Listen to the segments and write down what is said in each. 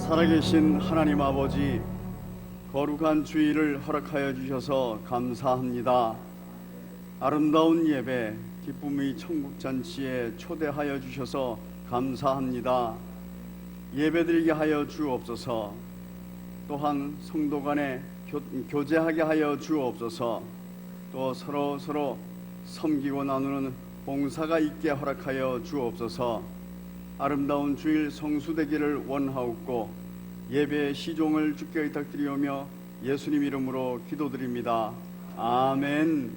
살아계신 하나님 아버지, 거룩한 주일을 허락하여 주셔서 감사합니다. 아름다운 예배, 기쁨의 천국잔치에 초대하여 주셔서 감사합니다. 예배드리게 하여 주옵소서. 또한 성도 간에 교제하게 하여 주옵소서. 또 서로 섬기고 나누는 봉사가 있게 허락하여 주옵소서. 아름다운 주일 성수되기를 원하옵고 예배의 시종을 주께 의탁드리오며 예수님 이름으로 기도드립니다. 아멘.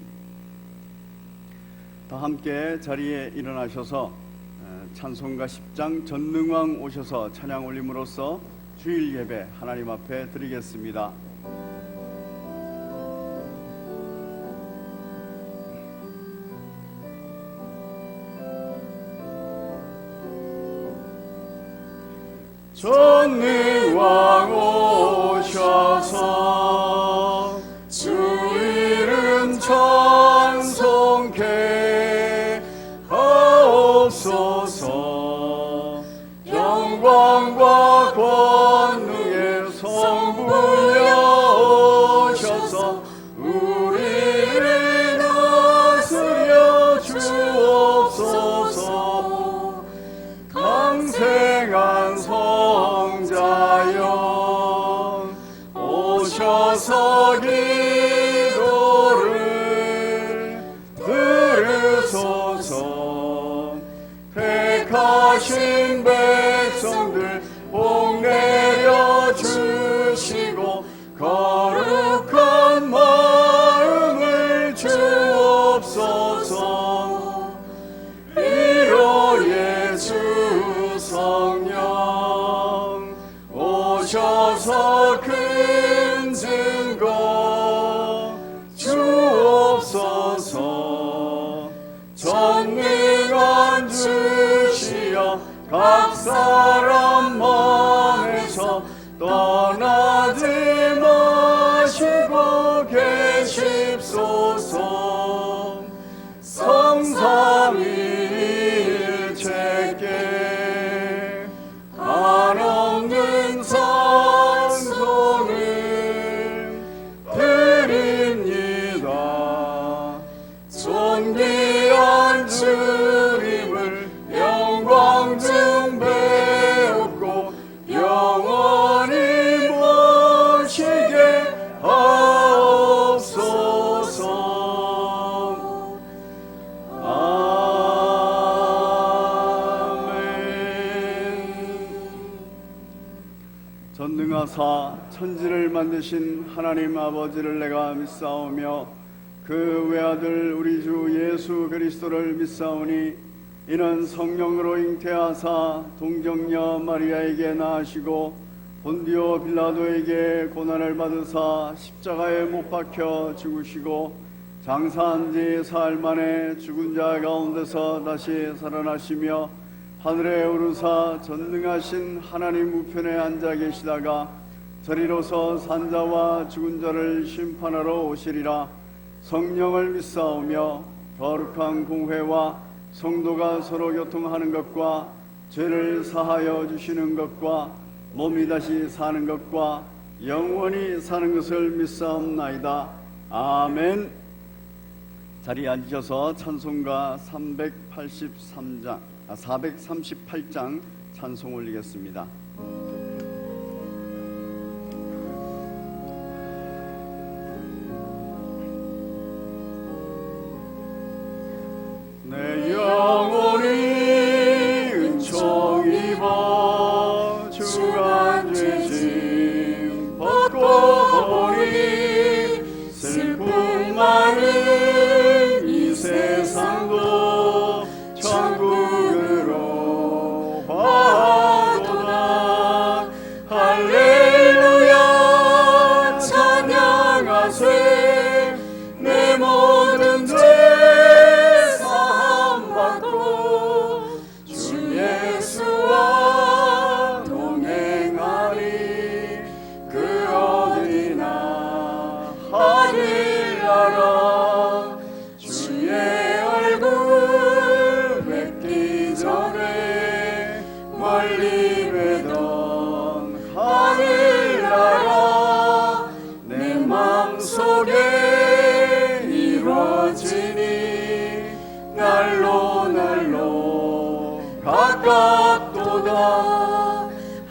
다 함께 자리에 일어나셔서 찬송가 10장 전능왕 오셔서 찬양 올림으로써 주일 예배 하나님 앞에 드리겠습니다. 전능왕 오셔서 주 이름 찬송케 하옵소서. 영광과 권능의 성부여 오셔서 우리를 다스려 주옵소서. 강생한 성자여 오셔서 기도를 들으소서. 택하신 백성들 복 내려 주시고 거룩한 마음을 주옵소서. 이로 예수 성령 오셔서 큰 증거 주옵소서. 전능한 주시여 각 사람 마음에서 떠나지 마시고 계십소서. 성삼위일체께 한없는 찬송을 드립니다. 존귀한 주님을 영광 중 배웠고 영원히 모시게 하옵소서. 아멘. 전능하사 천지를 만드신 하나님 아버지를 내가 믿사오며 그 외아들 우리 주 예수 그리스도를 믿사오니 이는 성령으로 잉태하사 동정녀 마리아에게 낳으시고 본디오 빌라도에게 고난을 받으사 십자가에 못 박혀 죽으시고 장사한 지 사흘 만에 죽은 자 가운데서 다시 살아나시며 하늘에 오르사 전능하신 하나님 우편에 앉아 계시다가 저리로서 산자와 죽은 자를 심판하러 오시리라. 성령을 믿사오며 거룩한 공회와 성도가 서로 교통하는 것과 죄를 사하여 주시는 것과 몸이 다시 사는 것과 영원히 사는 것을 믿사옵나이다. 아멘. 자리에 앉으셔서 찬송가 438장 찬송 올리겠습니다. 내 영혼이 은총 입어 주간 죄짐 벗고 보니 슬픔 많은 이 세상도 천국으로 가도다. 할렐루야 찬양하세. 내 모든 죄 멀리 뵈던 가깝도다.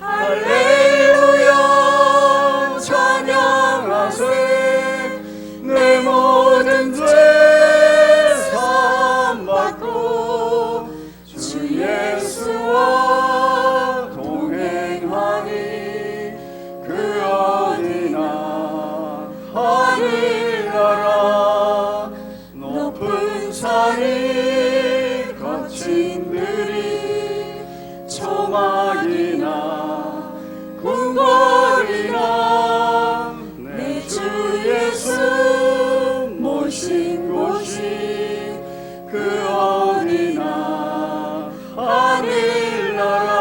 할렐루야 찬양하세. 내 모든 죄 사함받고 주 예수와 동행하니 그 어디나 하늘나라 높은 산이 거친 들이 초막이나 궁궐이나 내 주 예수 모신 곳이 그 어디나 하늘나라.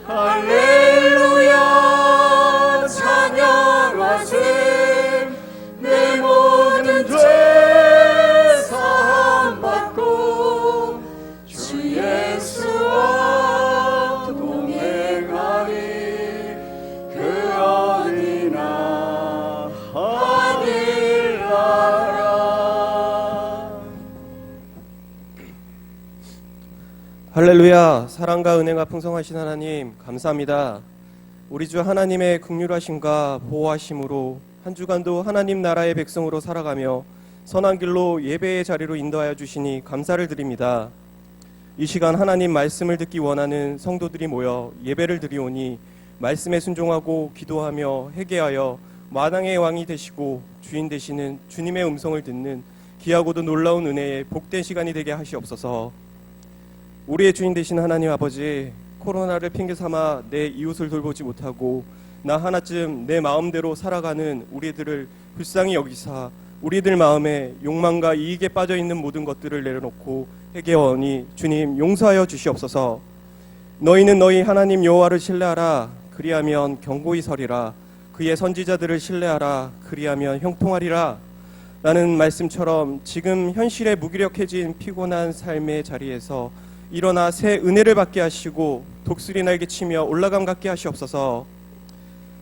할렐루야 찬양하세. 내 모든 죄 사함받고 주 예수와 동행하니 그 어디나 하늘나라. 할렐루야. 사랑과 은혜가 풍성하신 하나님 감사합니다. 우리 주 하나님의 긍휼하심과 보호하심으로 한 주간도 하나님 나라의 백성으로 살아가며 선한 길로 예배의 자리로 인도하여 주시니 감사를 드립니다. 이 시간 하나님 말씀을 듣기 원하는 성도들이 모여 예배를 드리오니 말씀에 순종하고 기도하며 회개하여 만왕의 왕이 되시고 주인 되시는 주님의 음성을 듣는 귀하고도 놀라운 은혜의 복된 시간이 되게 하시옵소서. 우리의 주인 되신 하나님 아버지, 코로나를 핑계 삼아 내 이웃을 돌보지 못하고 나 하나쯤 내 마음대로 살아가는 우리들을 불쌍히 여기사 우리들 마음에 욕망과 이익에 빠져 있는 모든 것들을 내려놓고 회개하오니 주님 용서하여 주시옵소서. 너희는 너희 하나님 여호와를 신뢰하라. 그리하면 견고히 서리라. 그의 선지자들을 신뢰하라. 그리하면 형통하리라. 라는 말씀처럼 지금 현실에 무기력해진 피곤한 삶의 자리에서 일어나 새 은혜를 받게 하시고 독수리 날개치며 올라감 갖게 하시옵소서.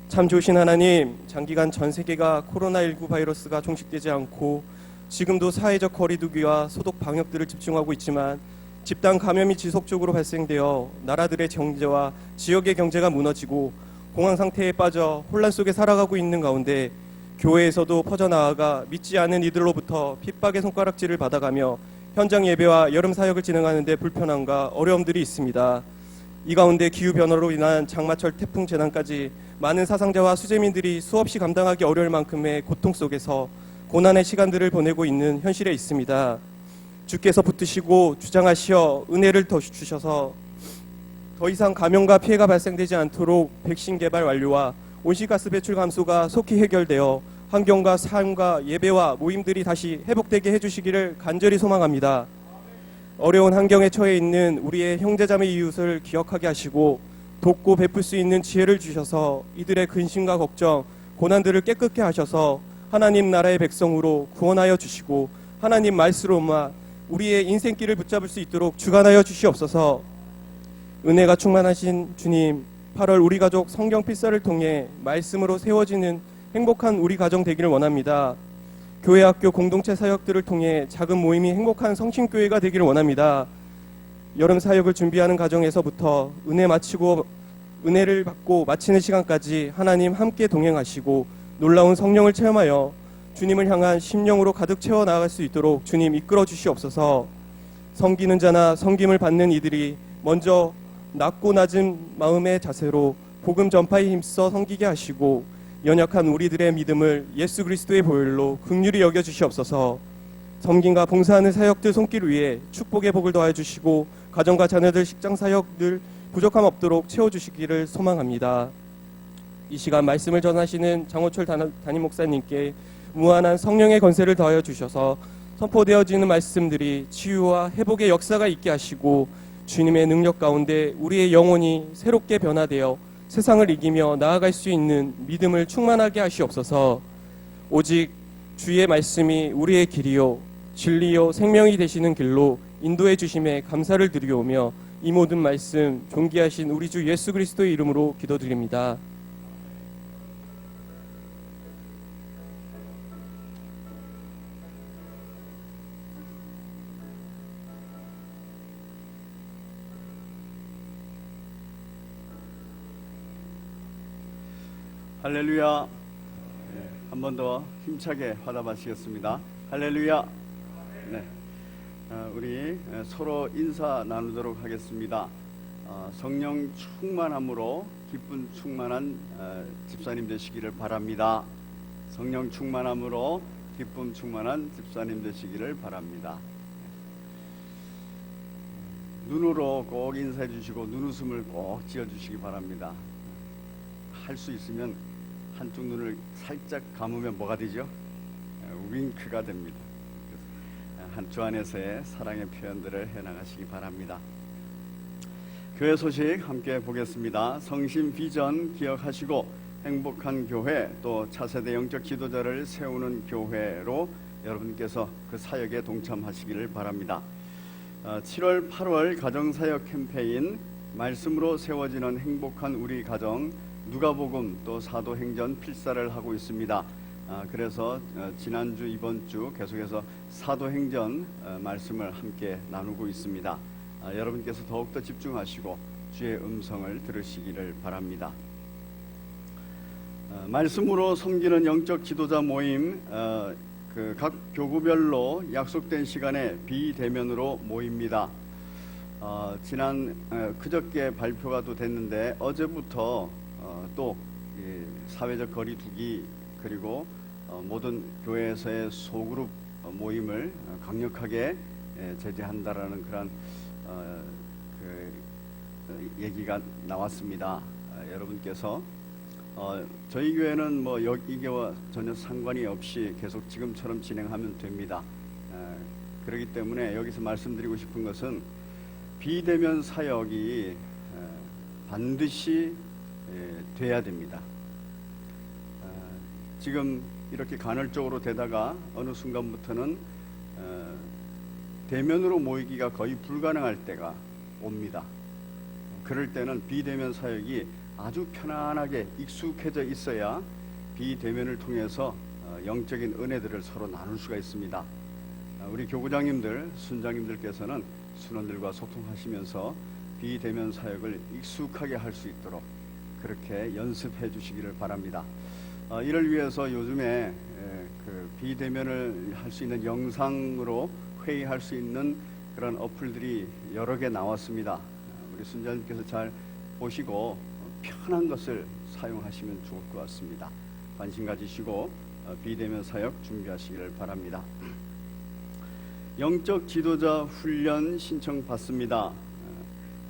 참 좋으신 하나님, 장기간 전 세계가 코로나19 바이러스가 종식되지 않고 지금도 사회적 거리두기와 소독 방역들을 집중하고 있지만 집단 감염이 지속적으로 발생되어 나라들의 경제와 지역의 경제가 무너지고 공황 상태에 빠져 혼란 속에 살아가고 있는 가운데 교회에서도 퍼져나아가 믿지 않은 이들로부터 핍박의 손가락질을 받아가며 현장 예배와 여름 사역을 진행하는 데 불편함과 어려움들이 있습니다. 이 가운데 기후변화로 인한 장마철 태풍 재난까지 많은 사상자와 수재민들이 수없이 감당하기 어려울 만큼의 고통 속에서 고난의 시간들을 보내고 있는 현실에 있습니다. 주께서 붙드시고 주장하시어 은혜를 더 주셔서 더 이상 감염과 피해가 발생되지 않도록 백신 개발 완료와 온실가스 배출 감소가 속히 해결되어 환경과 삶과 예배와 모임들이 다시 회복되게 해주시기를 간절히 소망합니다. 어려운 환경에 처해 있는 우리의 형제자매 이웃을 기억하게 하시고 돕고 베풀 수 있는 지혜를 주셔서 이들의 근심과 걱정, 고난들을 깨끗게 하셔서 하나님 나라의 백성으로 구원하여 주시고 하나님 말씀으로만 우리의 인생길을 붙잡을 수 있도록 주관하여 주시옵소서. 은혜가 충만하신 주님, 8월 우리 가족 성경 필사를 통해 말씀으로 세워지는 행복한 우리 가정 되기를 원합니다. 교회 학교 공동체 사역들을 통해 작은 모임이 행복한 성신교회가 되기를 원합니다. 여름 사역을 준비하는 과정에서부터 은혜를 받고 마치는 시간까지 하나님 함께 동행하시고 놀라운 성령을 체험하여 주님을 향한 심령으로 가득 채워 나아갈 수 있도록 주님 이끌어 주시옵소서. 섬기는 자나 섬김을 받는 이들이 먼저 낮고 낮은 마음의 자세로 복음 전파에 힘써 섬기게 하시고 연약한 우리들의 믿음을 예수 그리스도의 보혈로 긍휼히 여겨 주시옵소서. 섬김과 봉사하는 사역들 손길 위에 축복의 복을 더하여 주시고 가정과 자녀들 식장 사역들 부족함 없도록 채워주시기를 소망합니다. 이 시간 말씀을 전하시는 장호철 담임 목사님께 무한한 성령의 권세를 더하여 주셔서 선포되어지는 말씀들이 치유와 회복의 역사가 있게 하시고 주님의 능력 가운데 우리의 영혼이 새롭게 변화되어 세상을 이기며 나아갈 수 있는 믿음을 충만하게 하시옵소서. 오직 주의 말씀이 우리의 길이요 진리요 생명이 되시는 길로 인도해 주심에 감사를 드리오며 이 모든 말씀 존귀하신 우리 주 예수 그리스도의 이름으로 기도드립니다. 할렐루야. 한 번 더 힘차게 화답하시겠습니다. 할렐루야. 네. 우리 서로 인사 나누도록 하겠습니다. 성령 충만함으로 기쁨 충만한 집사님 되시기를 바랍니다. 성령 충만함으로 기쁨 충만한 집사님 되시기를 바랍니다. 눈으로 꼭 인사해 주시고 눈웃음을 꼭 지어 주시기 바랍니다. 할 수 있으면 한쪽 눈을 살짝 감으면 뭐가 되죠? 윙크가 됩니다. 주 안에서의 사랑의 표현들을 해나가시기 바랍니다. 교회 소식 함께 보겠습니다. 성심 비전 기억하시고 행복한 교회, 또 차세대 영적 지도자를 세우는 교회로 여러분께서 그 사역에 동참하시기를 바랍니다. 7월 8월 가정사역 캠페인 말씀으로 세워지는 행복한 우리 가정, 누가복음 또 사도행전 필사를 하고 있습니다. 그래서 지난주 이번주 계속해서 사도행전 말씀을 함께 나누고 있습니다. 여러분께서 더욱더 집중하시고 주의 음성을 들으시기를 바랍니다. 말씀으로 섬기는 영적 지도자 모임, 각 교구별로 약속된 시간에 비대면으로 모입니다. 지난 그저께 발표가 또 됐는데 어제부터 또 사회적 거리 두기, 그리고 모든 교회에서의 소그룹 모임을 강력하게 제재한다라는 그런 얘기가 나왔습니다. 여러분께서 저희 교회는 뭐 이게와 전혀 상관이 없이 계속 지금처럼 진행하면 됩니다. 그렇기 때문에 여기서 말씀드리고 싶은 것은 비대면 사역이 반드시 돼야 됩니다. 지금 이렇게 간헐적으로 되다가 어느 순간부터는 대면으로 모이기가 거의 불가능할 때가 옵니다. 그럴 때는 비대면 사역이 아주 편안하게 익숙해져 있어야 비대면을 통해서 영적인 은혜들을 서로 나눌 수가 있습니다. 우리 교구장님들, 순장님들께서는 순원들과 소통하시면서 비대면 사역을 익숙하게 할 수 있도록 그렇게 연습해 주시기를 바랍니다. 이를 위해서 요즘에 비대면을 할 수 있는 영상으로 회의할 수 있는 그런 어플들이 여러 개 나왔습니다. 우리 순자님께서 잘 보시고 편한 것을 사용하시면 좋을 것 같습니다. 관심 가지시고 비대면 사역 준비하시기를 바랍니다. 영적 지도자 훈련 신청 받습니다.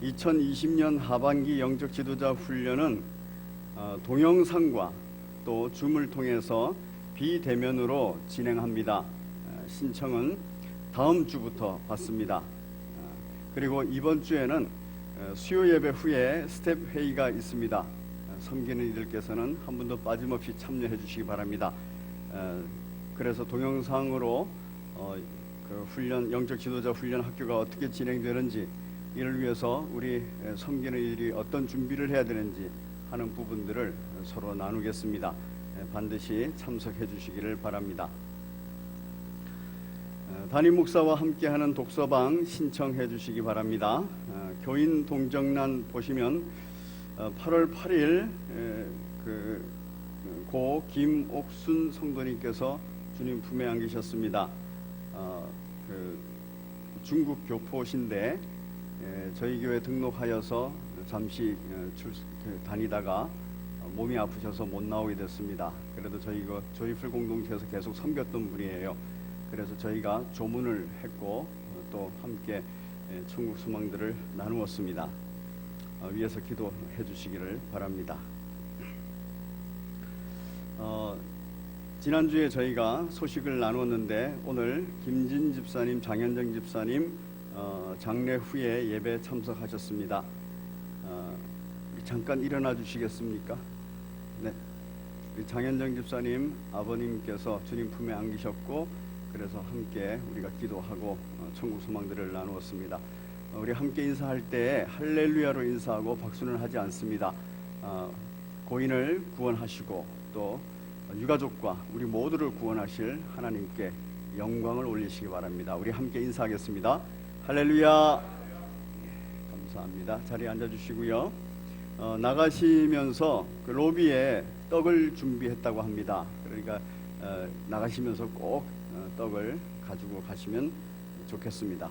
2020년 하반기 영적 지도자 훈련은 동영상과 또 줌을 통해서 비대면으로 진행합니다. 신청은 다음 주부터 받습니다. 그리고 이번 주에는 수요 예배 후에 스텝 회의가 있습니다. 섬기는 이들께서는 한 분도 빠짐없이 참여해 주시기 바랍니다. 그래서 동영상으로 그 훈련, 영적 지도자 훈련 학교가 어떻게 진행되는지, 이를 위해서 우리 섬기는 이들이 어떤 준비를 해야 되는지 하는 부분들을 서로 나누겠습니다. 반드시 참석해 주시기를 바랍니다. 담임 목사와 함께하는 독서방 신청해 주시기 바랍니다. 교인 동정란 보시면 8월 8일 고 김옥순 성도님께서 주님 품에 안기셨습니다. 중국 교포신데 저희 교회 등록하여서 잠시 다니다가 몸이 아프셔서 못 나오게 됐습니다. 그래도 저희가 조이풀 공동체에서 계속 섬겼던 분이에요. 그래서 저희가 조문을 했고 또 함께 천국 소망들을 나누었습니다. 위에서 기도해 주시기를 바랍니다. 지난주에 저희가 소식을 나누었는데 오늘 김진 집사님, 장현정 집사님 장례 후에 예배 참석하셨습니다. 잠깐 일어나 주시겠습니까? 네. 장현정 집사님 아버님께서 주님 품에 안기셨고, 그래서 함께 우리가 기도하고 천국 소망들을 나누었습니다. 우리 함께 인사할 때 할렐루야로 인사하고 박수는 하지 않습니다. 고인을 구원하시고 또 유가족과 우리 모두를 구원하실 하나님께 영광을 올리시기 바랍니다. 우리 함께 인사하겠습니다. 할렐루야. 감사합니다. 자리에 앉아주시고요. 나가시면서 그 로비에 떡을 준비했다고 합니다. 그러니까 나가시면서 꼭 떡을 가지고 가시면 좋겠습니다.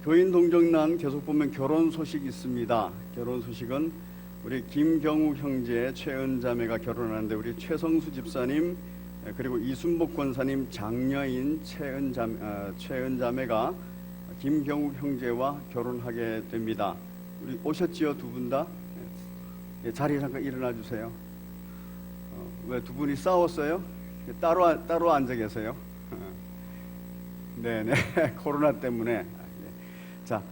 교인 동정란 계속 보면 결혼 소식 있습니다. 결혼 소식은 우리 김경욱 형제 최은 자매가 결혼하는데 우리 최성수 집사님 그리고 이순복 권사님 장녀인 최은 자매가 김경욱 형제와 결혼하게 됩니다. 우리 오셨지요? 두 분 다? 자리에 잠깐 일어나 주세요. 왜 두 분이 싸웠어요? 따로 앉아 계세요? 네네. 코로나 때문에. 자,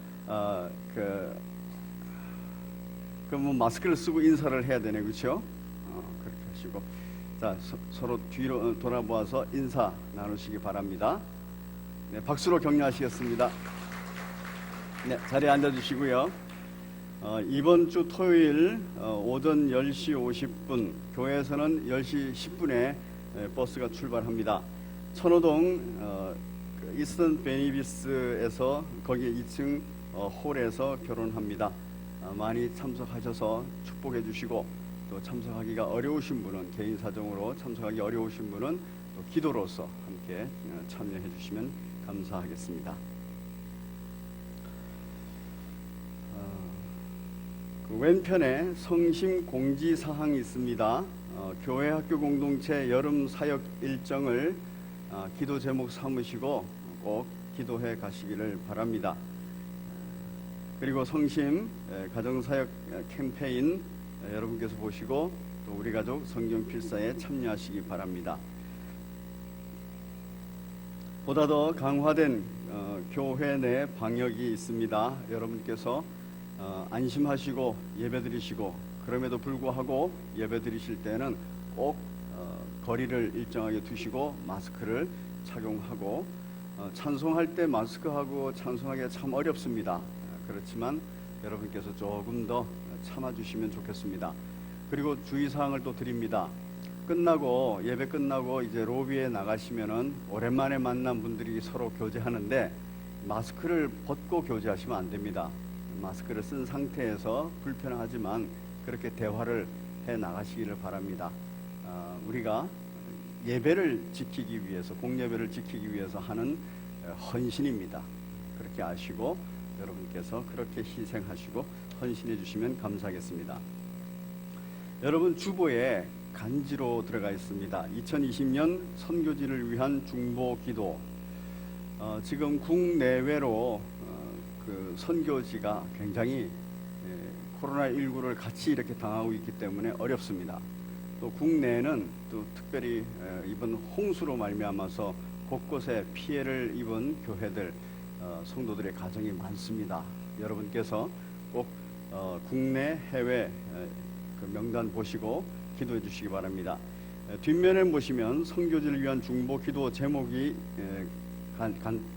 그럼 마스크를 쓰고 인사를 해야 되네, 그렇죠? 그렇게 하시고, 자, 서로 뒤로 돌아보아서 인사 나누시기 바랍니다. 네, 박수로 격려하시겠습니다. 네, 자리에 앉아주시고요. 이번 주 토요일 오전 10시 50분, 교회에서는 10시 10분에 버스가 출발합니다. 천호동 이스턴 베니비스에서 거기 2층 홀에서 결혼합니다. 많이 참석하셔서 축복해 주시고 또 참석하기가 어려우신 분은 개인 사정으로 참석하기 어려우신 분은 또 기도로서 함께 참여해 주시면 감사하겠습니다. 그 왼편에 성심 공지 사항이 있습니다. 교회 학교 공동체 여름 사역 일정을 기도 제목 삼으시고 꼭 기도해 가시기를 바랍니다. 그리고 성심 가정사역 캠페인 여러분께서 보시고 또 우리 가족 성경 필사에 참여하시기 바랍니다. 보다 더 강화된 교회 내 방역이 있습니다. 여러분께서 안심하시고 예배드리시고 그럼에도 불구하고 예배드리실 때는 꼭 거리를 일정하게 두시고 마스크를 착용하고 찬송할 때 마스크하고 찬송하기가 참 어렵습니다. 그렇지만 여러분께서 조금 더 참아주시면 좋겠습니다. 그리고 주의사항을 또 드립니다. 예배 끝나고 이제 로비에 나가시면은 오랜만에 만난 분들이 서로 교제하는데 마스크를 벗고 교제하시면 안 됩니다. 마스크를 쓴 상태에서 불편하지만 그렇게 대화를 해 나가시기를 바랍니다. 우리가 예배를 지키기 위해서, 공예배를 지키기 위해서 하는 헌신입니다. 그렇게 아시고 여러분께서 그렇게 희생하시고 헌신해 주시면 감사하겠습니다. 여러분 주보에 간지로 들어가 있습니다. 2020년 선교지를 위한 중보 기도. 지금 국내외로 그 선교지가 굉장히 코로나19를 같이 이렇게 당하고 있기 때문에 어렵습니다. 또 국내에는 또 특별히 이번 홍수로 말미암아서 곳곳에 피해를 입은 교회들, 성도들의 가정이 많습니다. 여러분께서 꼭 국내, 해외 그 명단 보시고 기도해 주시기 바랍니다. 뒷면에 보시면 선교지를 위한 중보 기도 제목이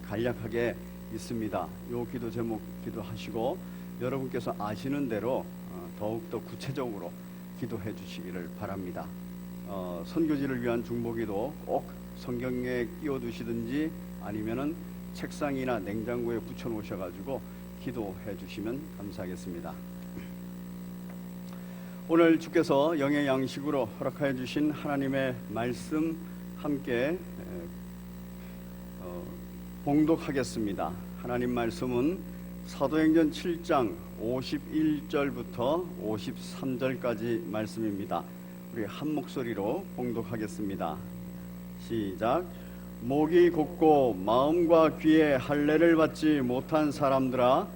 간략하게 있습니다. 요 기도 제목 기도하시고 여러분께서 아시는 대로 더욱더 구체적으로 기도해 주시기를 바랍니다. 선교지를 위한 중보기도 꼭 성경에 끼워 두시든지 아니면은 책상이나 냉장고에 붙여 놓으셔가지고 기도해 주시면 감사하겠습니다. 오늘 주께서 영의 양식으로 허락하여 주신 하나님의 말씀 함께 봉독하겠습니다. 하나님 말씀은 사도행전 7장 51절부터 53절까지 말씀입니다. 우리 한 목소리로 봉독하겠습니다. 시작. 목이 곧고 마음과 귀에 할례를 받지 못한 사람들아,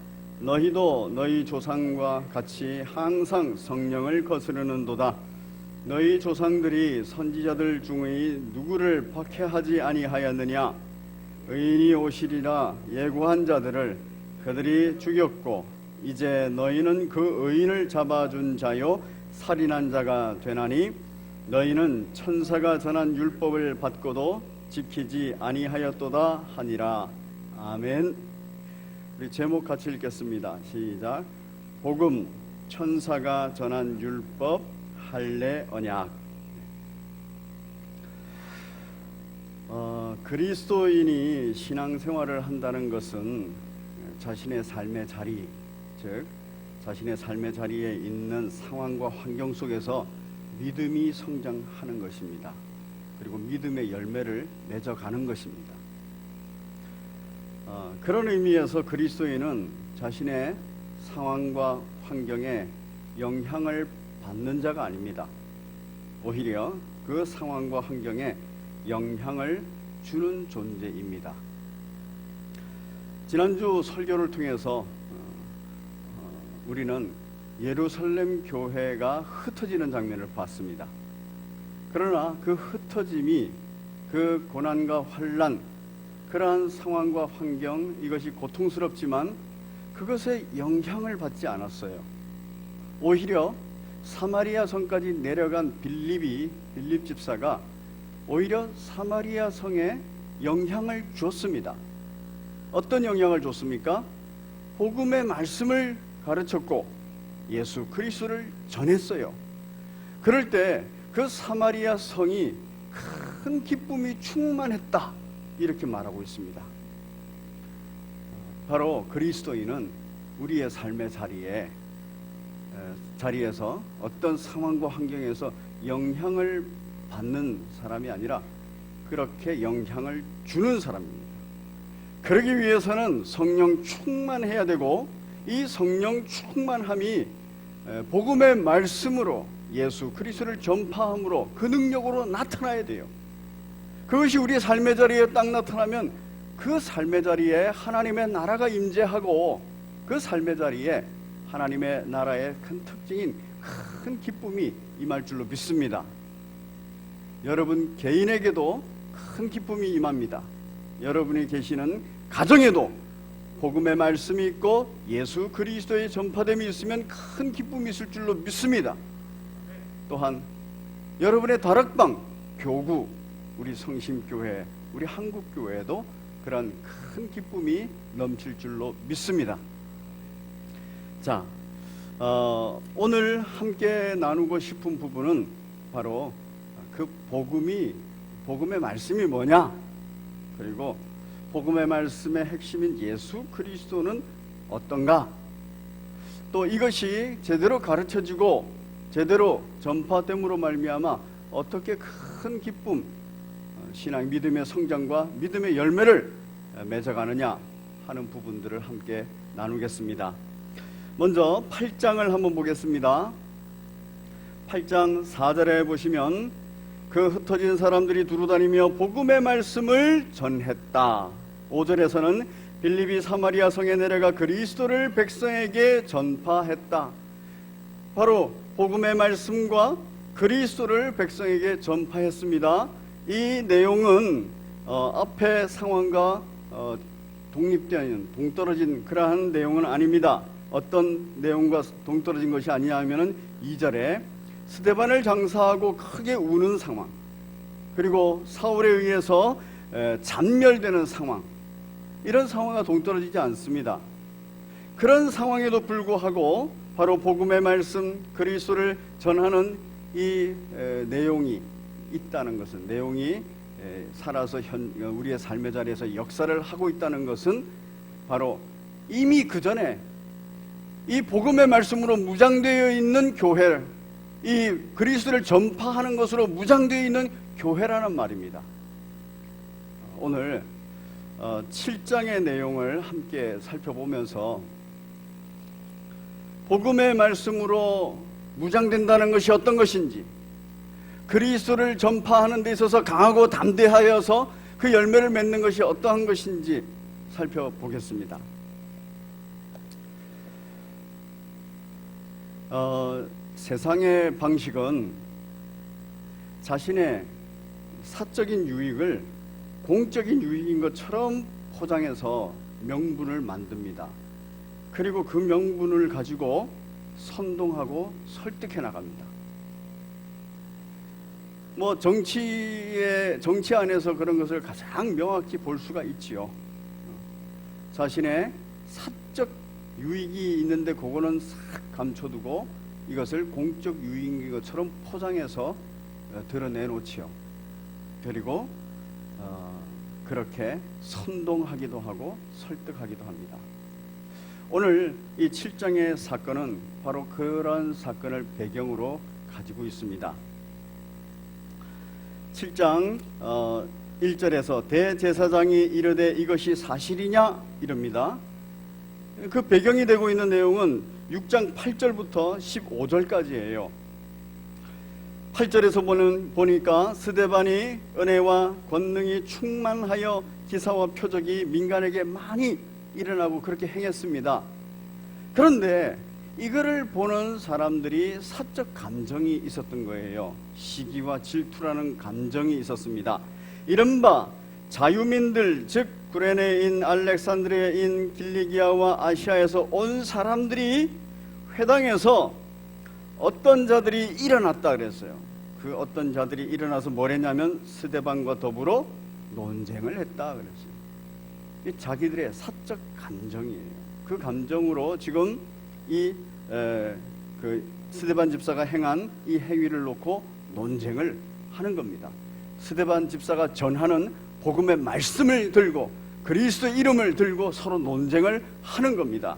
너희도 너희 조상과 같이 항상 성령을 거스르는도다. 너희 조상들이 선지자들 중의 누구를 박해하지 아니하였느냐? 의인이 오시리라 예고한 자들을 그들이 죽였고 이제 너희는 그 의인을 잡아준 자요 살인한 자가 되나니 너희는 천사가 전한 율법을 받고도 지키지 아니하였도다 하니라. 아멘. 우리 제목 같이 읽겠습니다. 시작. 복음, 천사가 전한 율법, 할례, 언약. 그리스도인이 신앙생활을 한다는 것은 자신의 삶의 자리, 즉 자신의 삶의 자리에 있는 상황과 환경 속에서 믿음이 성장하는 것입니다. 그리고 믿음의 열매를 맺어가는 것입니다. 그런 의미에서 그리스도인은 자신의 상황과 환경에 영향을 받는 자가 아닙니다. 오히려 그 상황과 환경에 영향을 주는 존재입니다. 지난주 설교를 통해서 우리는 예루살렘 교회가 흩어지는 장면을 봤습니다. 그러나 그 흩어짐이 그 고난과 환난, 그러한 상황과 환경, 이것이 고통스럽지만 그것에 영향을 받지 않았어요. 오히려 사마리아 성까지 내려간 빌립 집사가 오히려 사마리아 성에 영향을 줬습니다. 어떤 영향을 줬습니까? 복음의 말씀을 가르쳤고 예수 그리스도를 전했어요. 그럴 때 그 사마리아 성이 큰 기쁨이 충만했다, 이렇게 말하고 있습니다. 바로 그리스도인은 우리의 삶의 자리에서 어떤 상황과 환경에서 영향을 받는 사람이 아니라 그렇게 영향을 주는 사람입니다. 그러기 위해서는 성령 충만해야 되고, 이 성령 충만함이 복음의 말씀으로 예수 그리스도를 전파함으로 그 능력으로 나타나야 돼요. 그것이 우리의 삶의 자리에 딱 나타나면 그 삶의 자리에 하나님의 나라가 임재하고, 그 삶의 자리에 하나님의 나라의 큰 특징인 큰 기쁨이 임할 줄로 믿습니다. 여러분 개인에게도 큰 기쁨이 임합니다. 여러분이 계시는 가정에도 복음의 말씀이 있고 예수 그리스도의 전파됨이 있으면 큰 기쁨이 있을 줄로 믿습니다. 또한 여러분의 다락방, 교구, 우리 성심교회, 우리 한국교회에도 그런 큰 기쁨이 넘칠 줄로 믿습니다. 자, 오늘 함께 나누고 싶은 부분은 바로 그 복음의 말씀이 뭐냐, 그리고 복음의 말씀의 핵심인 예수 그리스도는 어떤가, 또 이것이 제대로 가르쳐지고 제대로 전파됨으로 말미암아 어떻게 큰 기쁨, 신앙 믿음의 성장과 믿음의 열매를 맺어가느냐 하는 부분들을 함께 나누겠습니다. 먼저 8장을 한번 보겠습니다. 8장 4절에 보시면 그 흩어진 사람들이 두루다니며 복음의 말씀을 전했다. 5절에서는 빌립이 사마리아 성에 내려가 그리스도를 백성에게 전파했다. 바로 복음의 말씀과 그리스도를 백성에게 전파했습니다. 이 내용은 앞의 상황과 동떨어진 그러한 내용은 아닙니다. 어떤 내용과 동떨어진 것이 아니냐 하면은 2절에 스데반을 장사하고 크게 우는 상황, 그리고 사울에 의해서 잔멸되는 상황, 이런 상황과 동떨어지지 않습니다. 그런 상황에도 불구하고 바로 복음의 말씀 그리스도를 전하는 이 내용이 있다는 것은, 내용이 살아서 우리의 삶의 자리에서 역사를 하고 있다는 것은 바로 이미 그 전에 이 복음의 말씀으로 무장되어 있는 교회, 이 그리스도를 전파하는 것으로 무장되어 있는 교회라는 말입니다. 오늘 7장의 내용을 함께 살펴보면서 복음의 말씀으로 무장된다는 것이 어떤 것인지, 그리스도를 전파하는 데 있어서 강하고 담대하여서 그 열매를 맺는 것이 어떠한 것인지 살펴보겠습니다. 세상의 방식은 자신의 사적인 유익을 공적인 유익인 것처럼 포장해서 명분을 만듭니다. 그리고 그 명분을 가지고 선동하고 설득해 나갑니다. 정치 안에서 그런 것을 가장 명확히 볼 수가 있지요. 자신의 사적 유익이 있는데 그거는 싹 감춰두고 이것을 공적 유익인 것처럼 포장해서 드러내놓지요. 그리고 그렇게 선동하기도 하고 설득하기도 합니다. 오늘 이 7장의 사건은 바로 그런 사건을 배경으로 가지고 있습니다. 7장 1절에서 대제사장이 이르되 이것이 사실이냐 이럽니다. 그 배경이 되고 있는 내용은 6장 8절부터 15절까지예요. 8절에서 보니까 스데반이 은혜와 권능이 충만하여 기사와 표적이 민간에게 많이 일어나고 그렇게 행했습니다. 그런데 이거를 보는 사람들이 사적 감정이 있었던 거예요. 시기와 질투라는 감정이 있었습니다. 이른바 자유민들, 즉 구레네인, 알렉산드리아인, 길리기아와 아시아에서 온 사람들이 회당에서 어떤 자들이 일어났다 그랬어요. 그 어떤 자들이 일어나서 뭘 했냐면 스데반과 더불어 논쟁을 했다 그랬어요. 이 자기들의 사적 감정이에요. 그 감정으로 지금 그 스데반 집사가 행한 이 행위를 놓고 논쟁을 하는 겁니다. 스데반 집사가 전하는 복음의 말씀을 들고 그리스도 이름을 들고 서로 논쟁을 하는 겁니다.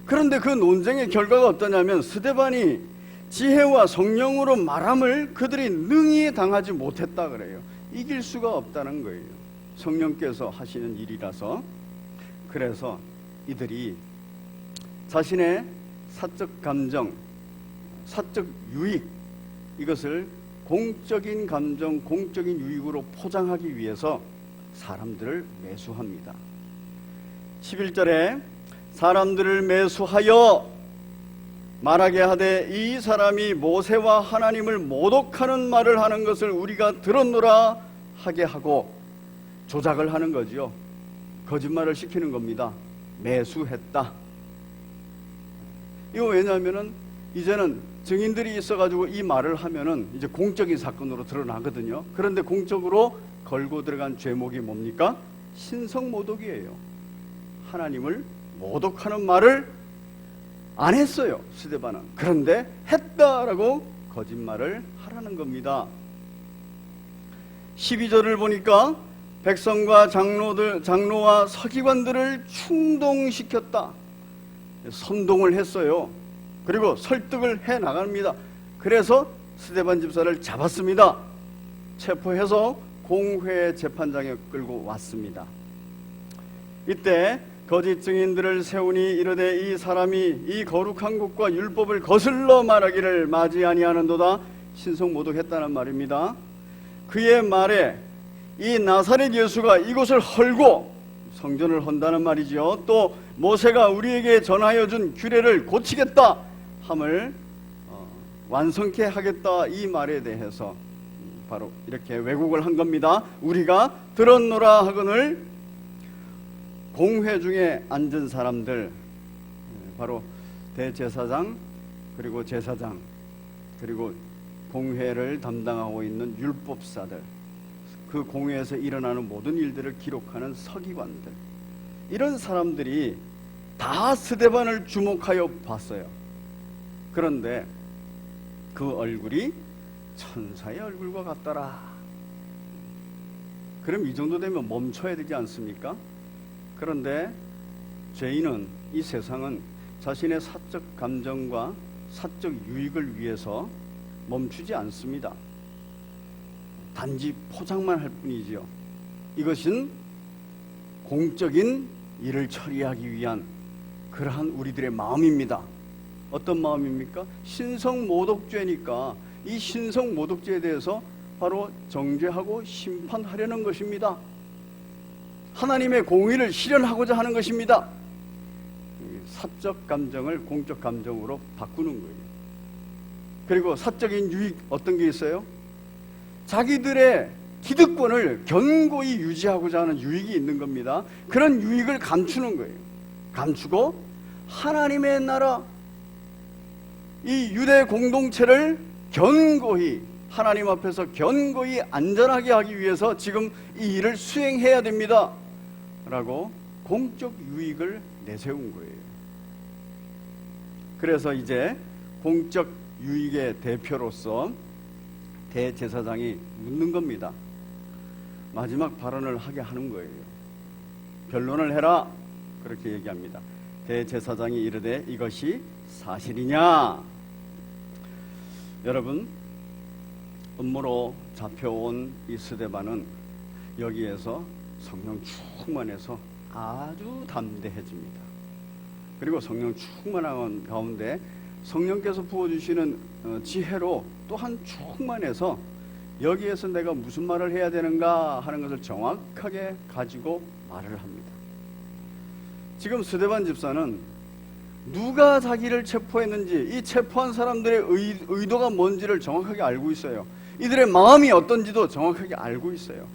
그런데 그 논쟁의 결과가 어떠냐면 스데반이 지혜와 성령으로 말함을 그들이 능히 당하지 못했다 그래요. 이길 수가 없다는 거예요. 성령께서 하시는 일이라서. 그래서 이들이 자신의 사적 감정, 사적 유익, 이것을 공적인 감정, 공적인 유익으로 포장하기 위해서 사람들을 매수합니다. 11절에 사람들을 매수하여 말하게 하되 이 사람이 모세와 하나님을 모독하는 말을 하는 것을 우리가 들었노라 하게 하고, 조작을 하는 거지요. 거짓말을 시키는 겁니다. 매수했다. 이거 왜냐하면은 이제는 증인들이 있어가지고 이 말을 하면은 이제 공적인 사건으로 드러나거든요. 그런데 공적으로 걸고 들어간 죄목이 뭡니까? 신성모독이에요. 하나님을 모독하는 말을 안 했어요, 스데반은. 그런데 했다라고 거짓말을 하라는 겁니다. 12절을 보니까 백성과 장로와 서기관들을 충동시켰다. 선동을 했어요. 그리고 설득을 해 나갑니다. 그래서 스데반 집사를 잡았습니다. 체포해서 공회 재판장에 끌고 왔습니다. 이때 거짓 증인들을 세우니 이르되 이 사람이 이 거룩한 곳과 율법을 거슬러 말하기를 맞이 아니하는도다. 신성모독했다는 말입니다. 그의 말에 이 나사렛 예수가 이곳을 헐고 성전을 헌다는 말이지요. 또 모세가 우리에게 전하여 준 규례를 고치겠다 함을 완성케 하겠다, 이 말에 대해서 바로 이렇게 왜곡을 한 겁니다. 우리가 들었노라 하거늘 공회 중에 앉은 사람들, 바로 대제사장 그리고 제사장 그리고 공회를 담당하고 있는 율법사들, 그 공회에서 일어나는 모든 일들을 기록하는 서기관들, 이런 사람들이 다 스데반을 주목하여 봤어요. 그런데 그 얼굴이 천사의 얼굴과 같더라. 그럼 이 정도 되면 멈춰야 되지 않습니까? 그런데 죄인은, 이 세상은 자신의 사적 감정과 사적 유익을 위해서 멈추지 않습니다. 단지 포장만 할 뿐이지요. 이것은 공적인 일을 처리하기 위한 그러한 우리들의 마음입니다. 어떤 마음입니까? 신성모독죄니까 이 신성모독죄에 대해서 바로 정죄하고 심판하려는 것입니다. 하나님의 공의를 실현하고자 하는 것입니다. 사적 감정을 공적 감정으로 바꾸는 거예요. 그리고 사적인 유익, 어떤 게 있어요? 자기들의 기득권을 견고히 유지하고자 하는 유익이 있는 겁니다. 그런 유익을 감추는 거예요. 감추고 하나님의 나라, 이 유대 공동체를 견고히, 하나님 앞에서 견고히 안전하게 하기 위해서 지금 이 일을 수행해야 됩니다 라고 공적 유익을 내세운 거예요. 그래서 이제 공적 유익의 대표로서 대제사장이 묻는 겁니다. 마지막 발언을 하게 하는 거예요. 변론을 해라. 그렇게 얘기합니다. 대제사장이 이르되 이것이 사실이냐? 여러분, 음모로 잡혀온 이 스데반은 여기에서 성령 충만해서 아주 담대해집니다. 그리고 성령 충만한 가운데 성령께서 부어주시는 지혜로 또한 충만해서 여기에서 내가 무슨 말을 해야 되는가 하는 것을 정확하게 가지고 말을 합니다. 지금 스데반 집사는 누가 자기를 체포했는지, 이 체포한 사람들의 의도가 뭔지를 정확하게 알고 있어요. 이들의 마음이 어떤지도 정확하게 알고 있어요.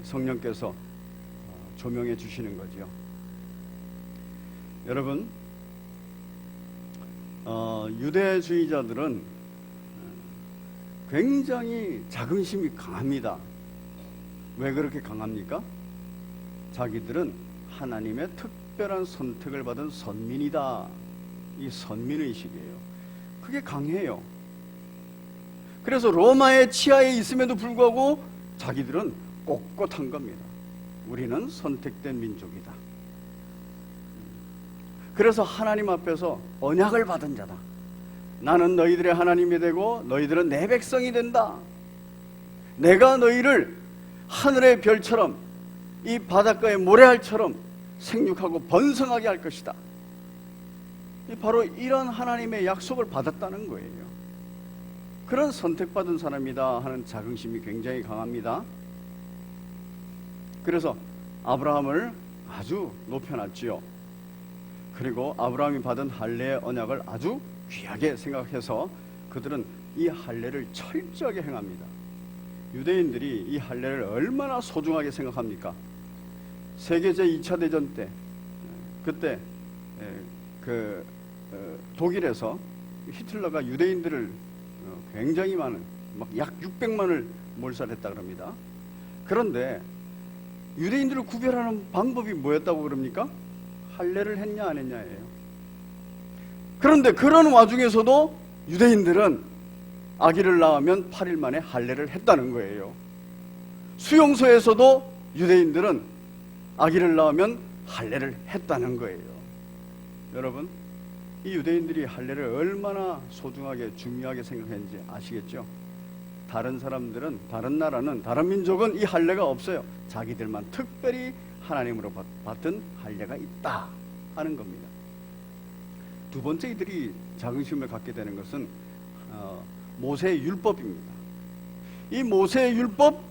성령께서 조명해 주시는 거죠. 여러분, 유대주의자들은 굉장히 자긍심이 강합니다. 왜 그렇게 강합니까? 자기들은 하나님의 특별한 선택을 받은 선민이다. 이 선민의식이에요. 그게 강해요. 그래서 로마의 치하에 있음에도 불구하고 자기들은 꼿꼿한 겁니다. 우리는 선택된 민족이다. 그래서 하나님 앞에서 언약을 받은 자다. 나는 너희들의 하나님이 되고 너희들은 내 백성이 된다. 내가 너희를 하늘의 별처럼 이 바닷가의 모래알처럼 생육하고 번성하게 할 것이다. 바로 이런 하나님의 약속을 받았다는 거예요. 그런 선택받은 사람이다 하는 자긍심이 굉장히 강합니다. 그래서 아브라함을 아주 높여놨지요. 그리고 아브라함이 받은 할례의 언약을 아주 귀하게 생각해서 그들은 이 할례를 철저하게 행합니다. 유대인들이 이 할례를 얼마나 소중하게 생각합니까? 세계 제2차 대전 때, 그때 독일에서 히틀러가 유대인들을 굉장히 많은, 약 600만을 몰살했다 그럽니다. 그런데 유대인들을 구별하는 방법이 뭐였다고 그럽니까? 할례를 했냐 안 했냐예요. 그런데 그런 와중에서도 유대인들은 아기를 낳으면 8일 만에 할례를 했다는 거예요. 수용소에서도 유대인들은 아기를 낳으면 할례를 했다는 거예요. 여러분, 이 유대인들이 할례를 얼마나 소중하게 중요하게 생각했는지 아시겠죠? 다른 사람들은, 다른 나라는, 다른 민족은 이 할례가 없어요. 자기들만 특별히 하나님으로 받은 할례가 있다 하는 겁니다. 두 번째 이들이 자긍심을 갖게 되는 것은 모세의 율법입니다. 이 모세의 율법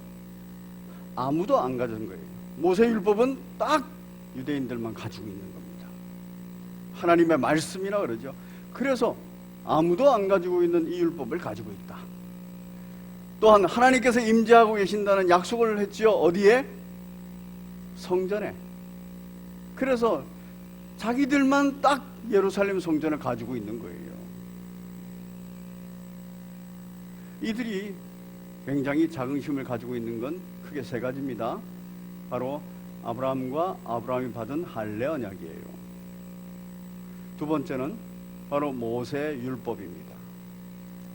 아무도 안 가진 거예요. 모세의 율법은 딱 유대인들만 가지고 있는 겁니다. 하나님의 말씀이라 그러죠. 그래서 아무도 안 가지고 있는 이 율법을 가지고 있다. 또한 하나님께서 임재하고 계신다는 약속을 했지요. 어디에? 성전에. 그래서 자기들만 딱 예루살렘 성전을 가지고 있는 거예요. 이들이 굉장히 자긍심을 가지고 있는 건 크게 세 가지입니다. 바로 아브라함과 아브라함이 받은 할례 언약이에요. 두 번째는 바로 모세의 율법입니다.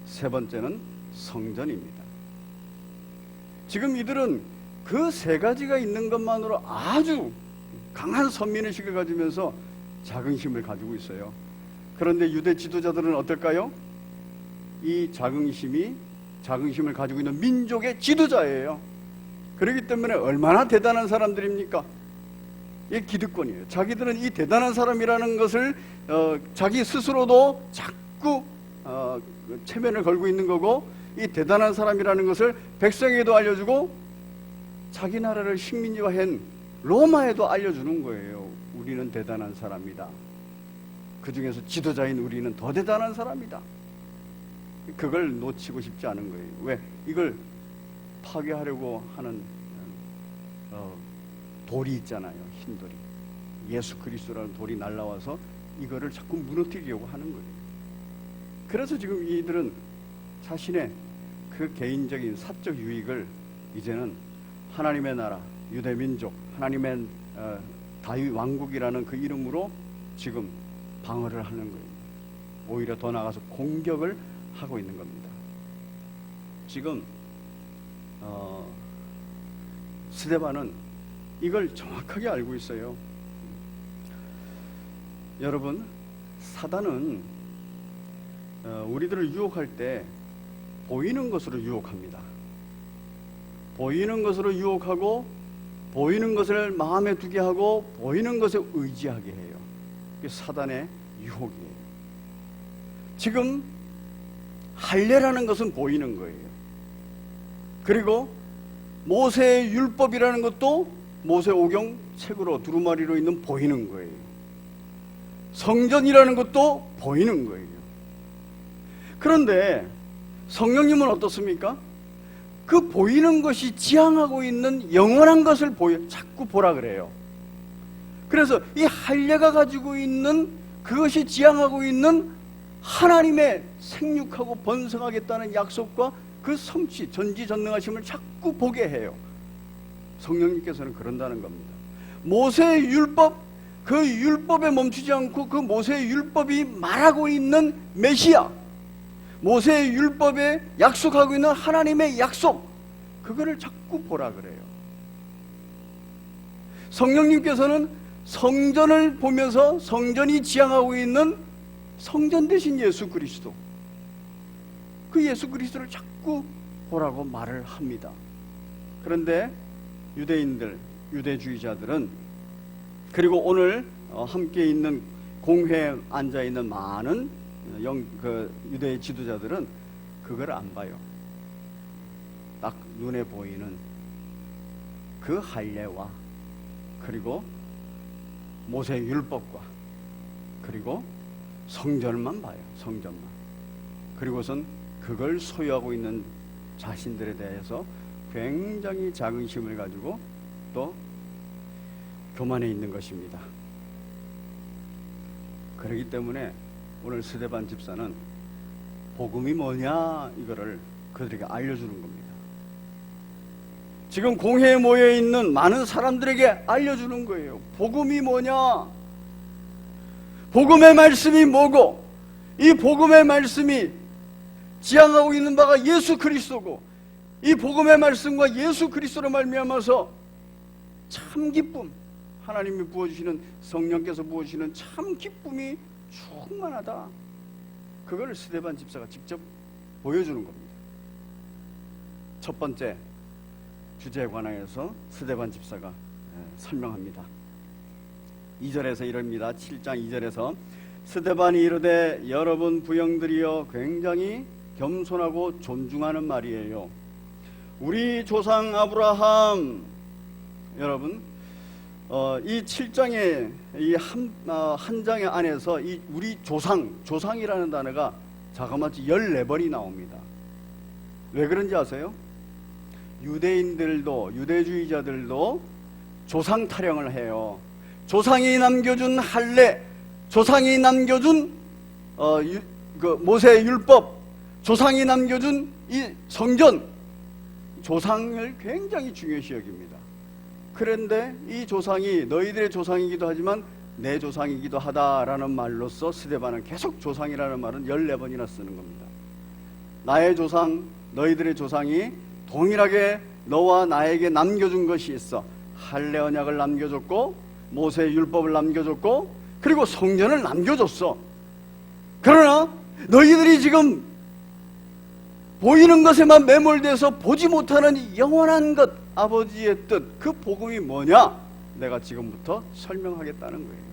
세 번째는 성전입니다. 지금 이들은 그 세 가지가 있는 것만으로 아주 강한 선민의식을 가지면서 자긍심을 가지고 있어요. 그런데 유대 지도자들은 어떨까요? 이 자긍심을 가지고 있는 민족의 지도자예요. 그렇기 때문에 얼마나 대단한 사람들입니까? 이게 기득권이에요. 자기들은 이 대단한 사람이라는 것을 자기 스스로도 자꾸 체면을 걸고 있는 거고, 이 대단한 사람이라는 것을 백성에게도 알려주고 자기 나라를 식민지화한 로마에도 알려주는 거예요. 우리는 대단한 사람이다. 그 중에서 지도자인 우리는 더 대단한 사람이다. 그걸 놓치고 싶지 않은 거예요. 왜? 이걸 파괴하려고 하는 돌이 있잖아요. 흰 돌이. 예수 그리스도라는 돌이 날라와서 이거를 자꾸 무너뜨리려고 하는 거예요. 그래서 지금 이들은 자신의 그 개인적인 사적 유익을 이제는 하나님의 나라, 유대민족, 하나님의 다윗 왕국이라는 그 이름으로 지금 방어를 하는 거예요. 오히려 더 나아가서 공격을 하고 있는 겁니다. 지금 스데반은 이걸 정확하게 알고 있어요. 여러분, 사단은 우리들을 유혹할 때 보이는 것으로 유혹합니다. 보이는 것으로 유혹하고 보이는 것을 마음에 두게 하고 보이는 것에 의지하게 해요. 그게 사단의 유혹이에요. 지금 할례라는 것은 보이는 거예요. 그리고 모세의 율법이라는 것도 모세오경 책으로 두루마리로 있는 보이는 거예요. 성전이라는 것도 보이는 거예요. 그런데 성령님은 어떻습니까? 그 보이는 것이 지향하고 있는 영원한 것을 자꾸 보라 그래요. 그래서 이 할례가 가지고 있는 그것이 지향하고 있는 하나님의 생육하고 번성하겠다는 약속과 그 성취, 전지전능하심을 자꾸 보게 해요. 성령님께서는 그런다는 겁니다. 모세의 율법, 그 율법에 멈추지 않고 그 모세의 율법이 말하고 있는 메시아, 모세의 율법에 약속하고 있는 하나님의 약속, 그거를 자꾸 보라 그래요. 성령님께서는 성전을 보면서 성전이 지향하고 있는 성전 대신 예수 그리스도, 그 예수 그리스도를 자꾸 보라고 말을 합니다. 그런데 유대인들, 유대주의자들은, 그리고 오늘 함께 있는 공회에 앉아 있는 많은 유대 지도자들은 그걸 안 봐요. 딱 눈에 보이는 그 할례와 그리고 모세의 율법과 그리고 성전만 봐요. 성전만. 그리고선 그걸 소유하고 있는 자신들에 대해서 굉장히 자긍심을 가지고 또 교만해 있는 것입니다. 그렇기 때문에 오늘 스데반 집사는 복음이 뭐냐 이거를 그들에게 알려주는 겁니다. 지금 공회에 모여 있는 많은 사람들에게 알려주는 거예요. 복음이 뭐냐? 복음의 말씀이 뭐고, 이 복음의 말씀이 지향하고 있는 바가 예수 그리스도고, 이 복음의 말씀과 예수 그리스도로 말미암아서 참 기쁨, 하나님이 부어주시는, 성령께서 부어주시는 참 기쁨이 충만하다. 그걸 스데반 집사가 직접 보여주는 겁니다. 첫 번째 주제에 관하여서 스데반 집사가 설명합니다. 2절에서 이럽니다. 7장 2절에서 스데반이 이르되 여러분 부형들이여 굉장히 겸손하고 존중하는 말이에요. 우리 조상 아브라함, 여러분 이 7장의 이 한 장의 안에서 이 우리 조상이라는 단어가 자그마치 14번이 나옵니다. 왜 그런지 아세요? 유대인들도, 유대주의자들도 조상 타령을 해요. 조상이 남겨준 할례, 조상이 남겨준 모세의 율법, 조상이 남겨준 이 성전, 조상을 굉장히 중요시 여깁니다. 그런데 이 조상이 너희들의 조상이기도 하지만 내 조상이기도 하다라는 말로써 스데반은 계속 조상이라는 말은 14번이나 쓰는 겁니다. 나의 조상, 너희들의 조상이 동일하게 너와 나에게 남겨준 것이 있어. 할례 언약을 남겨줬고 모세의 율법을 남겨줬고 그리고 성전을 남겨줬어. 그러나 너희들이 지금 보이는 것에만 매몰돼서 보지 못하는 영원한 것, 아버지의 뜻, 그 복음이 뭐냐? 내가 지금부터 설명하겠다는 거예요.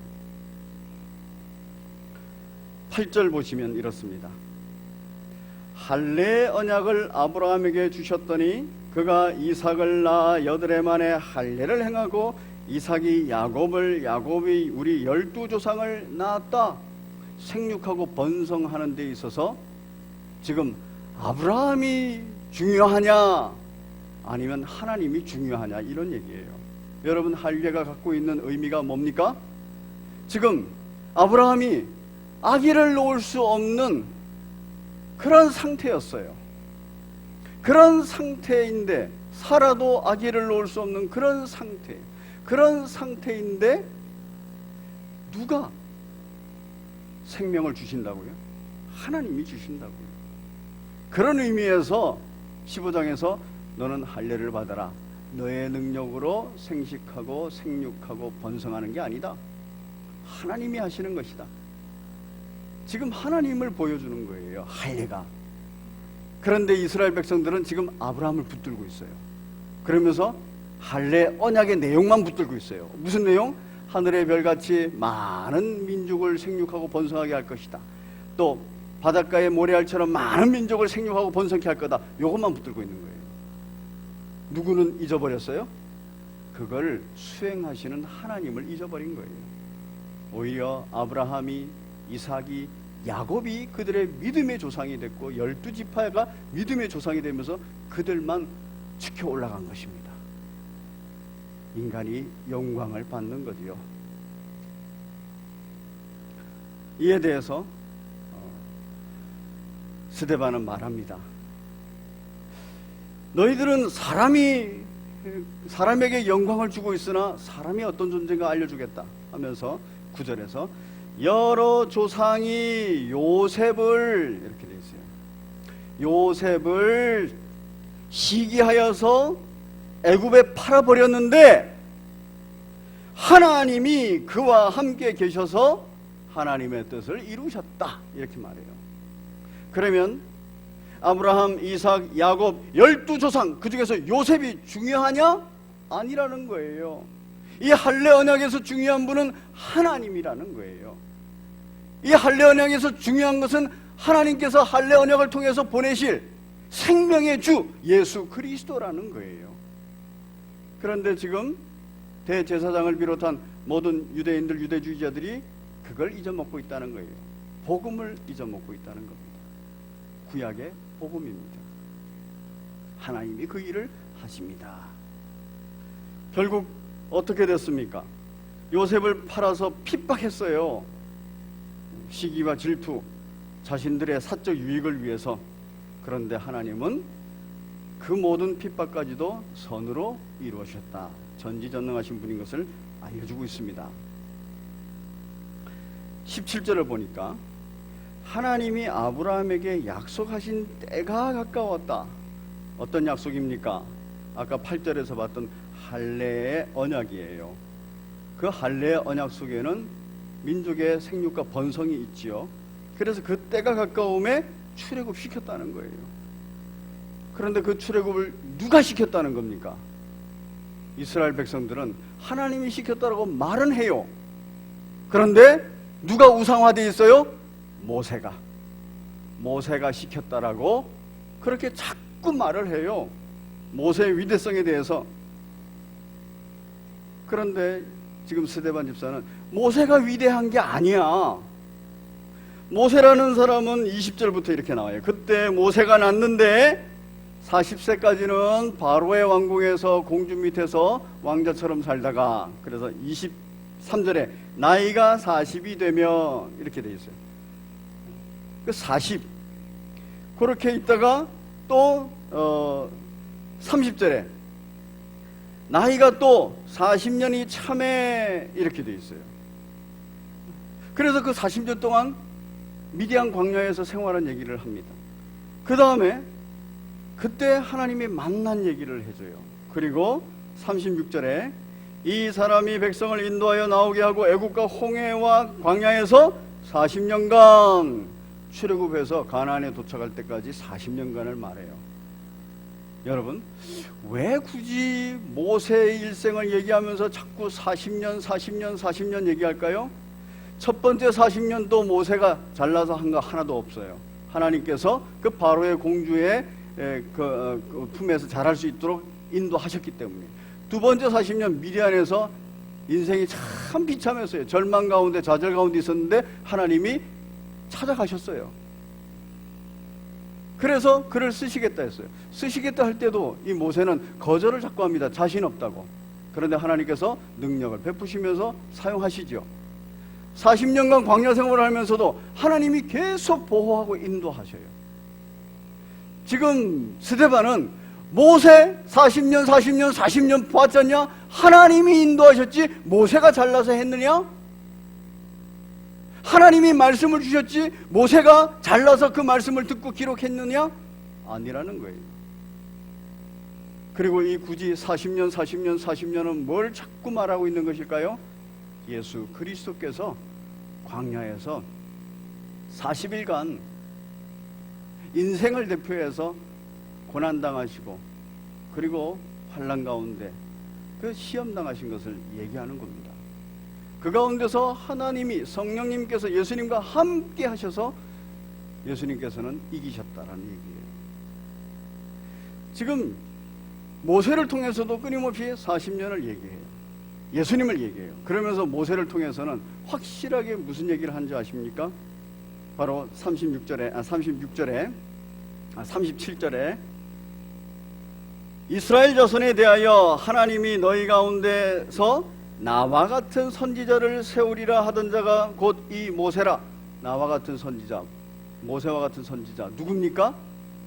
8절 보시면 이렇습니다. 할례 언약을 아브라함에게 주셨더니 그가 이삭을 낳아 8해 만에 할례를 행하고 이삭이 야곱이 우리 12조상을 낳았다. 생육하고 번성하는 데 있어서 지금 아브라함이 중요하냐 아니면 하나님이 중요하냐 이런 얘기예요. 여러분, 할례가 갖고 있는 의미가 뭡니까? 지금 아브라함이 아기를 놓을 수 없는 그런 상태였어요. 그런 상태인데, 살아도 아기를 놓을 수 없는 그런 상태인데 누가 생명을 주신다고요? 하나님이 주신다고요. 그런 의미에서 15장에서 너는 할례를 받아라. 너의 능력으로 생식하고 생육하고 번성하는 게 아니다. 하나님이 하시는 것이다. 지금 하나님을 보여주는 거예요, 할례가. 그런데 이스라엘 백성들은 지금 아브라함을 붙들고 있어요. 그러면서 할례 언약의 내용만 붙들고 있어요. 무슨 내용? 하늘의 별같이 많은 민족을 생육하고 번성하게 할 것이다. 또 바닷가의 모래알처럼 많은 민족을 생육하고 번성케 할 거다. 이것만 붙들고 있는 거예요. 누구는 잊어버렸어요? 그걸 수행하시는 하나님을 잊어버린 거예요. 오히려 아브라함이, 이삭이, 야곱이 그들의 믿음의 조상이 됐고 12지파가 믿음의 조상이 되면서 그들만 지켜 올라간 것입니다. 인간이 영광을 받는 거지요. 이에 대해서 스데반은 말합니다. 너희들은 사람에게 영광을 주고 있으나 사람이 어떤 존재인가 알려주겠다 하면서 9절에서 여러 조상이 요셉을, 이렇게 되어 있어요, 요셉을 시기하여서 애굽에 팔아버렸는데 하나님이 그와 함께 계셔서 하나님의 뜻을 이루셨다, 이렇게 말해요. 그러면 아브라함, 이삭, 야곱 12조상 그 중에서 요셉이 중요하냐? 아니라는 거예요. 이 할례 언약에서 중요한 분은 하나님이라는 거예요. 이 할례 언약에서 중요한 것은 하나님께서 할례 언약을 통해서 보내실 생명의 주 예수 그리스도라는 거예요. 그런데 지금 대제사장을 비롯한 모든 유대인들, 유대주의자들이 그걸 잊어먹고 있다는 거예요. 복음을 잊어먹고 있다는 겁니다. 구약의 복음입니다. 하나님이 그 일을 하십니다. 결국 어떻게 됐습니까? 요셉을 팔아서 핍박했어요. 시기와 질투, 자신들의 사적 유익을 위해서. 그런데 하나님은 그 모든 핍박까지도 선으로 이루어주셨다. 전지전능하신 분인 것을 알려주고 있습니다. 17절을 보니까 하나님이 아브라함에게 약속하신 때가 가까웠다. 어떤 약속입니까? 아까 8절에서 봤던 할례의 언약이에요. 그 할례의 언약 속에는 민족의 생육과 번성이 있지요. 그래서 그 때가 가까움에 출애굽 시켰다는 거예요. 그런데 그 출애굽을 누가 시켰다는 겁니까? 이스라엘 백성들은 하나님이 시켰다라고 말은 해요. 그런데 누가 우상화되어 있어요? 모세가 시켰다라고 그렇게 자꾸 말을 해요. 모세의 위대성에 대해서. 그런데 지금 스데반 집사는 모세가 위대한 게 아니야. 모세라는 사람은 20절부터 이렇게 나와요. 그때 모세가 났는데 40세까지는 바로의 왕궁에서 공주 밑에서 왕자처럼 살다가, 그래서 23절에 나이가 40이 되며 이렇게 돼 있어요. 그 40 그렇게 있다가 또 30절에 나이가 또 40년이 참에 이렇게 돼 있어요. 그래서 그 40년 동안 미디안 광야에서 생활한 얘기를 합니다. 그 다음에 그때 하나님이 만난 얘기를 해줘요. 그리고 36절에 이 사람이 백성을 인도하여 나오게 하고 애국과 홍해와 광야에서 40년간 출애굽해서 가나안에 도착할 때까지 40년간을 말해요. 여러분, 왜 굳이 모세의 일생을 얘기하면서 자꾸 40년 얘기할까요? 첫 번째 40년도 모세가 잘나서 한 거 하나도 없어요. 하나님께서 그 바로의 공주의 그 품에서 자랄 수 있도록 인도하셨기 때문에. 두 번째 40년 미디안에서 인생이 참 비참했어요. 절망 가운데, 좌절 가운데 있었는데 하나님이 찾아가셨어요. 그래서 그를 쓰시겠다 했어요. 쓰시겠다 할 때도 이 모세는 거절을 자꾸 합니다. 자신 없다고. 그런데 하나님께서 능력을 베푸시면서 사용하시죠. 40년간 광야 생활을 하면서도 하나님이 계속 보호하고 인도하셔요. 지금 스데반은 모세 40년 보았잖냐? 하나님이 인도하셨지 모세가 잘나서 했느냐? 하나님이 말씀을 주셨지 모세가 잘나서 그 말씀을 듣고 기록했느냐? 아니라는 거예요. 그리고 이 굳이 40년은 뭘 자꾸 말하고 있는 것일까요? 예수 그리스도께서 광야에서 40일간 인생을 대표해서 고난당하시고 그리고 환난 가운데 그 시험당하신 것을 얘기하는 겁니다. 그 가운데서 하나님이 성령님께서 예수님과 함께 하셔서 예수님께서는 이기셨다라는 얘기예요. 지금 모세를 통해서도 끊임없이 40년을 얘기해요. 예수님을 얘기해요. 그러면서 모세를 통해서는 확실하게 무슨 얘기를 한지 아십니까? 바로 37절에 이스라엘 자손에 대하여 하나님이 너희 가운데서 나와 같은 선지자를 세우리라 하던 자가 곧 이 모세라. 나와 같은 선지자, 모세와 같은 선지자 누굽니까?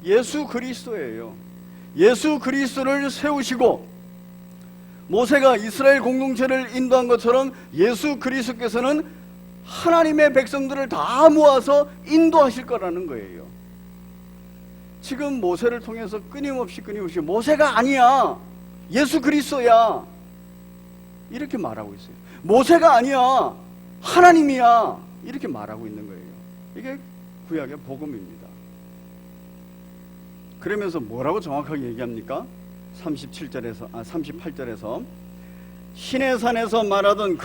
예수 그리스도예요. 예수 그리스도를 세우시고 모세가 이스라엘 공동체를 인도한 것처럼 예수 그리스도께서는 하나님의 백성들을 다 모아서 인도하실 거라는 거예요. 지금 모세를 통해서 끊임없이 모세가 아니야, 예수 그리스도야, 이렇게 말하고 있어요. 모세가 아니야, 하나님이야, 이렇게 말하고 있는 거예요. 이게 구약의 복음입니다. 그러면서 뭐라고 정확하게 얘기합니까? 38절에서 신의 산에서 말하던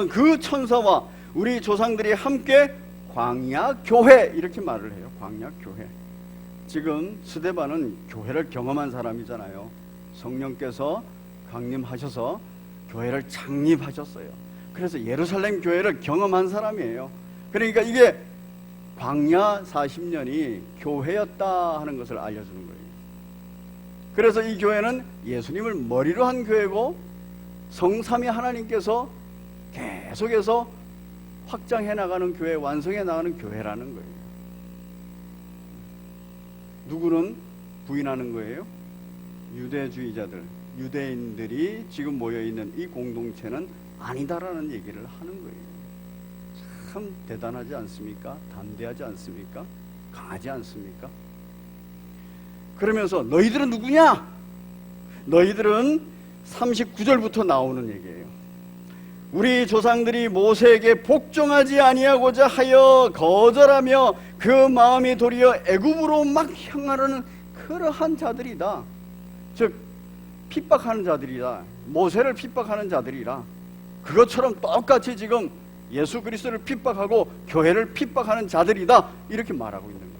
그 천사와 우리 조상들이 함께 광야 교회, 이렇게 말을 해요. 광야 교회. 지금 스데반은 교회를 경험한 사람이잖아요. 성령께서 강림하셔서 교회를 창립하셨어요. 그래서 예루살렘 교회를 경험한 사람이에요. 그러니까 이게 광야 40년이 교회였다 하는 것을 알려주는 거예요. 그래서 이 교회는 예수님을 머리로 한 교회고 성삼위 하나님께서 계속해서 확장해 나가는 교회, 완성해 나가는 교회라는 거예요. 누구는 부인하는 거예요? 유대주의자들, 유대인들이 지금 모여있는 이 공동체는 아니다라는 얘기를 하는 거예요. 참 대단하지 않습니까? 담대하지 않습니까? 강하지 않습니까? 그러면서 너희들은 누구냐? 너희들은 39절부터 나오는 얘기예요. 우리 조상들이 모세에게 복종하지 아니하고자 하여 거절하며 그 마음이 도리어 애굽으로 막 향하려는 그러한 자들이다. 즉 핍박하는 자들이다. 모세를 핍박하는 자들이라. 그것처럼 똑같이 지금 예수 그리스도를 핍박하고 교회를 핍박하는 자들이다, 이렇게 말하고 있는 거예요.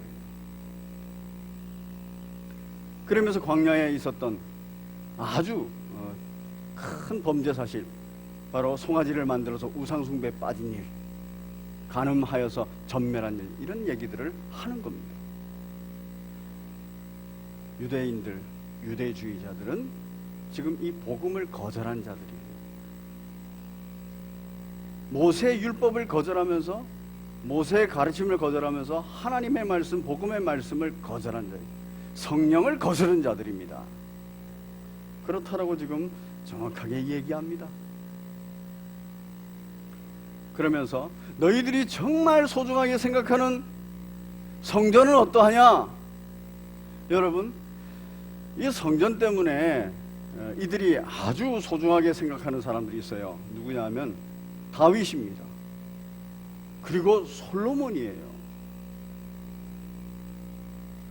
그러면서 광야에 있었던 아주 큰 범죄 사실, 바로 송아지를 만들어서 우상숭배에 빠진 일, 간음하여서 전멸한 일, 이런 얘기들을 하는 겁니다. 유대인들, 유대주의자들은 지금 이 복음을 거절한 자들이에요. 모세의 율법을 거절하면서, 모세의 가르침을 거절하면서 하나님의 말씀, 복음의 말씀을 거절한 자들, 성령을 거스른 자들입니다. 그렇다라고 지금 정확하게 얘기합니다. 그러면서 너희들이 정말 소중하게 생각하는 성전은 어떠하냐? 여러분, 이 성전 때문에 이들이 아주 소중하게 생각하는 사람들이 있어요. 누구냐 하면 다윗입니다. 그리고 솔로몬이에요.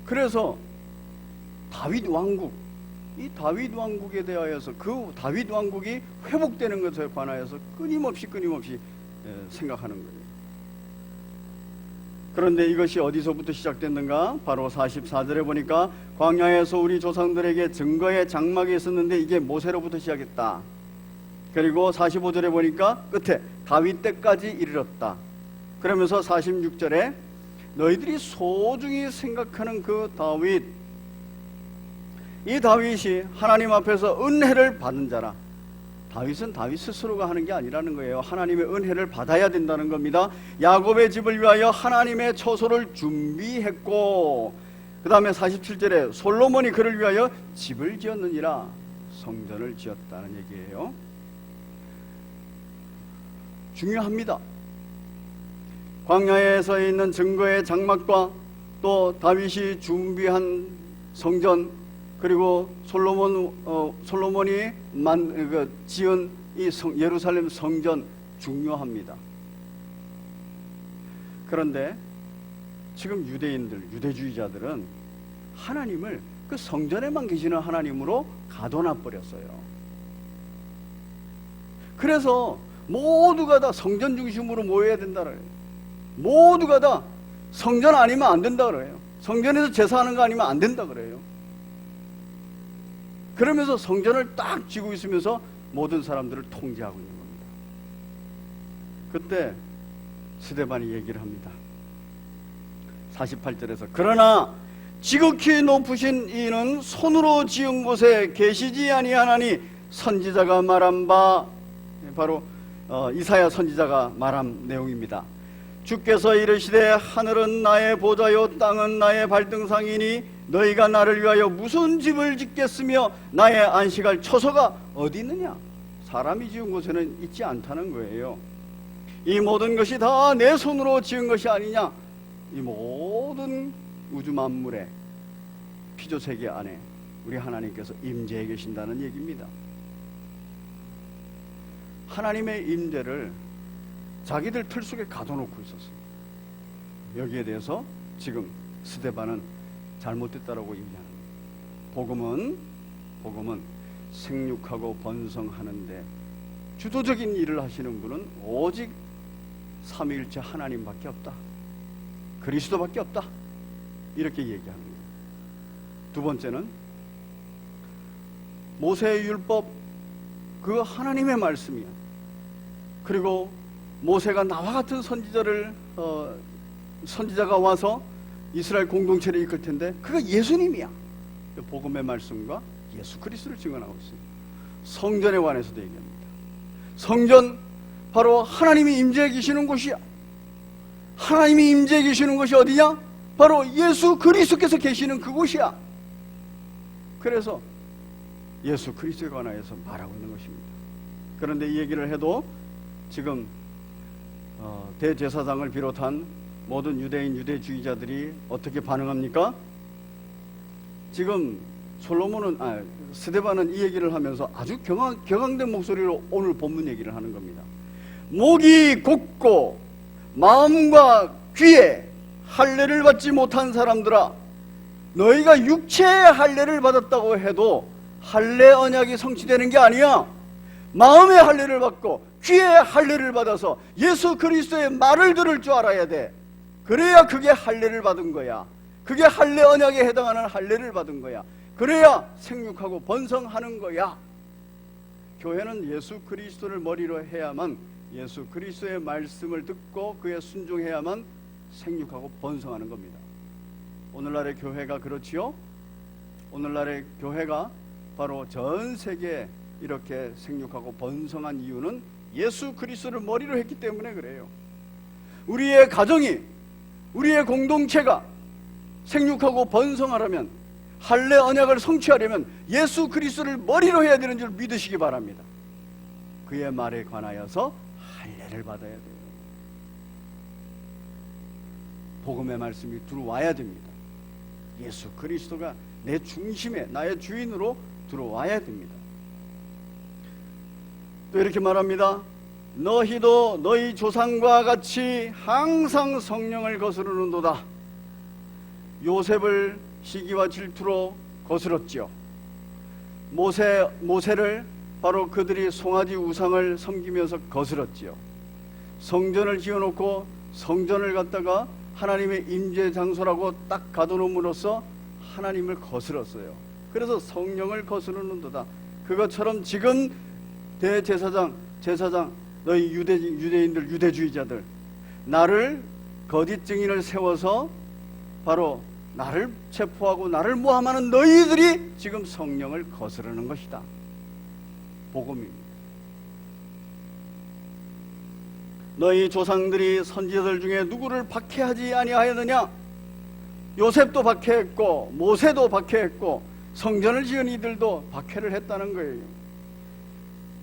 그래서 다윗 왕국, 이 다윗 왕국에 대하여서, 그 다윗 왕국이 회복되는 것에 관하여서 끊임없이 생각하는 거예요. 그런데 이것이 어디서부터 시작됐는가? 바로 44절에 보니까 광야에서 우리 조상들에게 증거의 장막이 있었는데 이게 모세로부터 시작했다. 그리고 45절에 보니까 끝에 다윗 때까지 이르렀다. 그러면서 46절에 너희들이 소중히 생각하는 그 다윗, 이 다윗이 하나님 앞에서 은혜를 받은 자라. 다윗은 다윗 스스로가 하는 게 아니라는 거예요. 하나님의 은혜를 받아야 된다는 겁니다. 야곱의 집을 위하여 하나님의 처소를 준비했고, 그 다음에 47절에 솔로몬이 그를 위하여 집을 지었느니라. 성전을 지었다는 얘기예요. 중요합니다. 광야에 서 있는 증거의 장막과 또 다윗이 준비한 성전, 그리고 솔로몬이 지은 이 예루살렘 성전 중요합니다. 그런데 지금 유대인들, 유대주의자들은 하나님을 그 성전에만 계시는 하나님으로 가둬놔 버렸어요. 그래서 모두가 다 성전 중심으로 모여야 된다 그래요. 모두가 다 성전 아니면 안 된다 그래요. 성전에서 제사하는 거 아니면 안 된다 그래요. 그러면서 성전을 딱 쥐고 있으면서 모든 사람들을 통제하고 있는 겁니다. 그때 스데반이 얘기를 합니다. 48절에서 그러나 지극히 높으신 이는 손으로 지은 곳에 계시지 아니하나니 선지자가 말한 바, 바로 이사야 선지자가 말한 내용입니다. 주께서 이르시되 하늘은 나의 보좌요 땅은 나의 발등상이니 너희가 나를 위하여 무슨 집을 짓겠으며 나의 안식할 처소가 어디 있느냐? 사람이 지은 곳에는 있지 않다는 거예요. 이 모든 것이 다 내 손으로 지은 것이 아니냐? 이 모든 우주 만물의 피조세계 안에 우리 하나님께서 임재해 계신다는 얘기입니다. 하나님의 임재를 자기들 틀 속에 가둬놓고 있었어요. 여기에 대해서 지금 스데반은 잘못됐다라고 얘기하는 거예요. 복음은 생육하고 번성하는데 주도적인 일을 하시는 분은 오직 삼위일체 하나님밖에 없다. 그리스도밖에 없다. 이렇게 얘기하는 거예요. 두 번째는 모세의 율법, 그 하나님의 말씀이야. 그리고 모세가 나와 같은 선지자가 와서 이스라엘 공동체를 이끌 텐데 그가 예수님이야. 복음의 말씀과 예수 그리스도를 증언하고 있습니다. 성전에 관해서도 얘기합니다. 성전, 바로 하나님이 임재해 계시는 곳이야. 하나님이 임재해 계시는 곳이 어디냐? 바로 예수 그리스도께서 계시는 그곳이야. 그래서 예수 그리스도에 관하여서 말하고 있는 것입니다. 그런데 이 얘기를 해도 지금 대제사장을 비롯한 모든 유대인, 유대주의자들이 어떻게 반응합니까? 지금 스데반은 이 얘기를 하면서 아주 격앙된 목소리로 오늘 본문 얘기를 하는 겁니다. 목이 곧고 마음과 귀에 할례를 받지 못한 사람들아, 너희가 육체의 할례를 받았다고 해도 할례 언약이 성취되는 게 아니야. 마음의 할례를 받고 귀의 할례를 받아서 예수 그리스도의 말을 들을 줄 알아야 돼. 그래야 그게 할례를 받은 거야. 그게 할례 언약에 해당하는 할례를 받은 거야. 그래야 생육하고 번성하는 거야. 교회는 예수 그리스도를 머리로 해야만, 예수 그리스도의 말씀을 듣고 그에 순종해야만 생육하고 번성하는 겁니다. 오늘날의 교회가 그렇지요? 오늘날의 교회가 바로 전 세계에 이렇게 생육하고 번성한 이유는 예수 그리스도를 머리로 했기 때문에 그래요. 우리의 가정이, 우리의 공동체가 생육하고 번성하려면, 할례 언약을 성취하려면 예수 그리스도를 머리로 해야 되는 줄 믿으시기 바랍니다. 그의 말에 관하여서 할례를 받아야 돼요. 복음의 말씀이 들어와야 됩니다. 예수 그리스도가 내 중심에, 나의 주인으로 들어와야 됩니다. 또 이렇게 말합니다. 너희도 너희 조상과 같이 항상 성령을 거스르는도다. 요셉을 시기와 질투로 거스렀지요. 모세를 바로 그들이 송아지 우상을 섬기면서 거스렀지요. 성전을 지어놓고 성전을 갖다가 하나님의 임재 장소라고 딱 가둬놓음으로써 하나님을 거스렀어요. 그래서 성령을 거스르는도다. 그것처럼 지금 제사장, 너희 유대인들, 유대주의자들, 나를 거짓 증인을 세워서 바로 나를 체포하고 나를 모함하는 너희들이 지금 성령을 거스르는 것이다. 복음입니다. 너희 조상들이 선지자들 중에 누구를 박해하지 아니하였느냐? 요셉도 박해했고 모세도 박해했고 성전을 지은 이들도 박해를 했다는 거예요.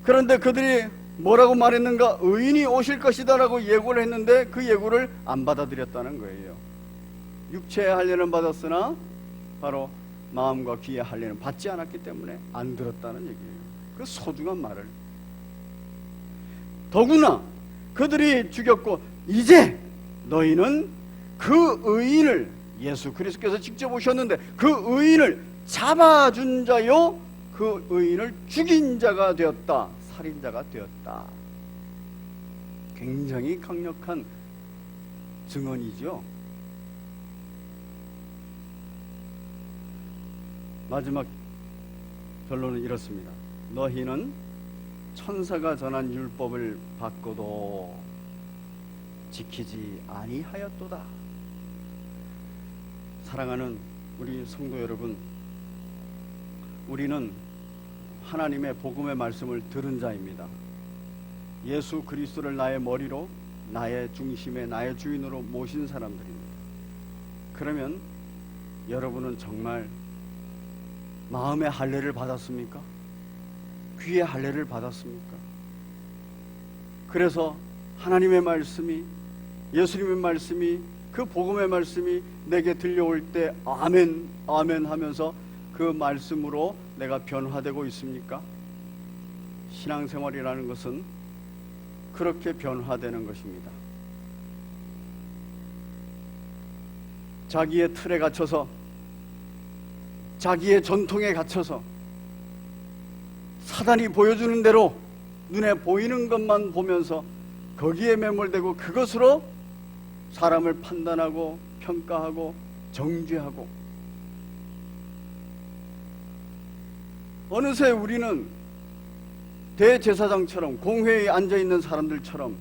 그런데 그들이 뭐라고 말했는가? 의인이 오실 것이다 라고 예고를 했는데 그 예고를 안 받아들였다는 거예요. 육체의 할례는 받았으나 바로 마음과 귀의 할례는 받지 않았기 때문에 안 들었다는 얘기예요. 그 소중한 말을. 더구나 그들이 죽였고 이제 너희는 그 의인을, 예수 그리스도께서 직접 오셨는데 그 의인을 잡아준 자요 그 의인을 죽인 자가 되었다. 살인자가 되었다. 굉장히 강력한 증언이죠. 마지막 결론은 이렇습니다. 너희는 천사가 전한 율법을 받고도 지키지 아니하였도다. 사랑하는 우리 성도 여러분, 우리는 하나님의 복음의 말씀을 들은 자입니다. 예수 그리스도를 나의 머리로, 나의 중심에, 나의 주인으로 모신 사람들입니다. 그러면 여러분은 정말 마음의 할례를 받았습니까? 귀의 할례를 받았습니까? 그래서 하나님의 말씀이, 예수님의 말씀이, 그 복음의 말씀이 내게 들려올 때 아멘, 아멘 하면서 그 말씀으로 내가 변화되고 있습니까? 신앙생활이라는 것은 그렇게 변화되는 것입니다. 자기의 틀에 갇혀서, 자기의 전통에 갇혀서 사단이 보여주는 대로 눈에 보이는 것만 보면서 거기에 매몰되고 그것으로 사람을 판단하고 평가하고 정죄하고, 어느새 우리는 대제사장처럼 공회에 앉아있는 사람들처럼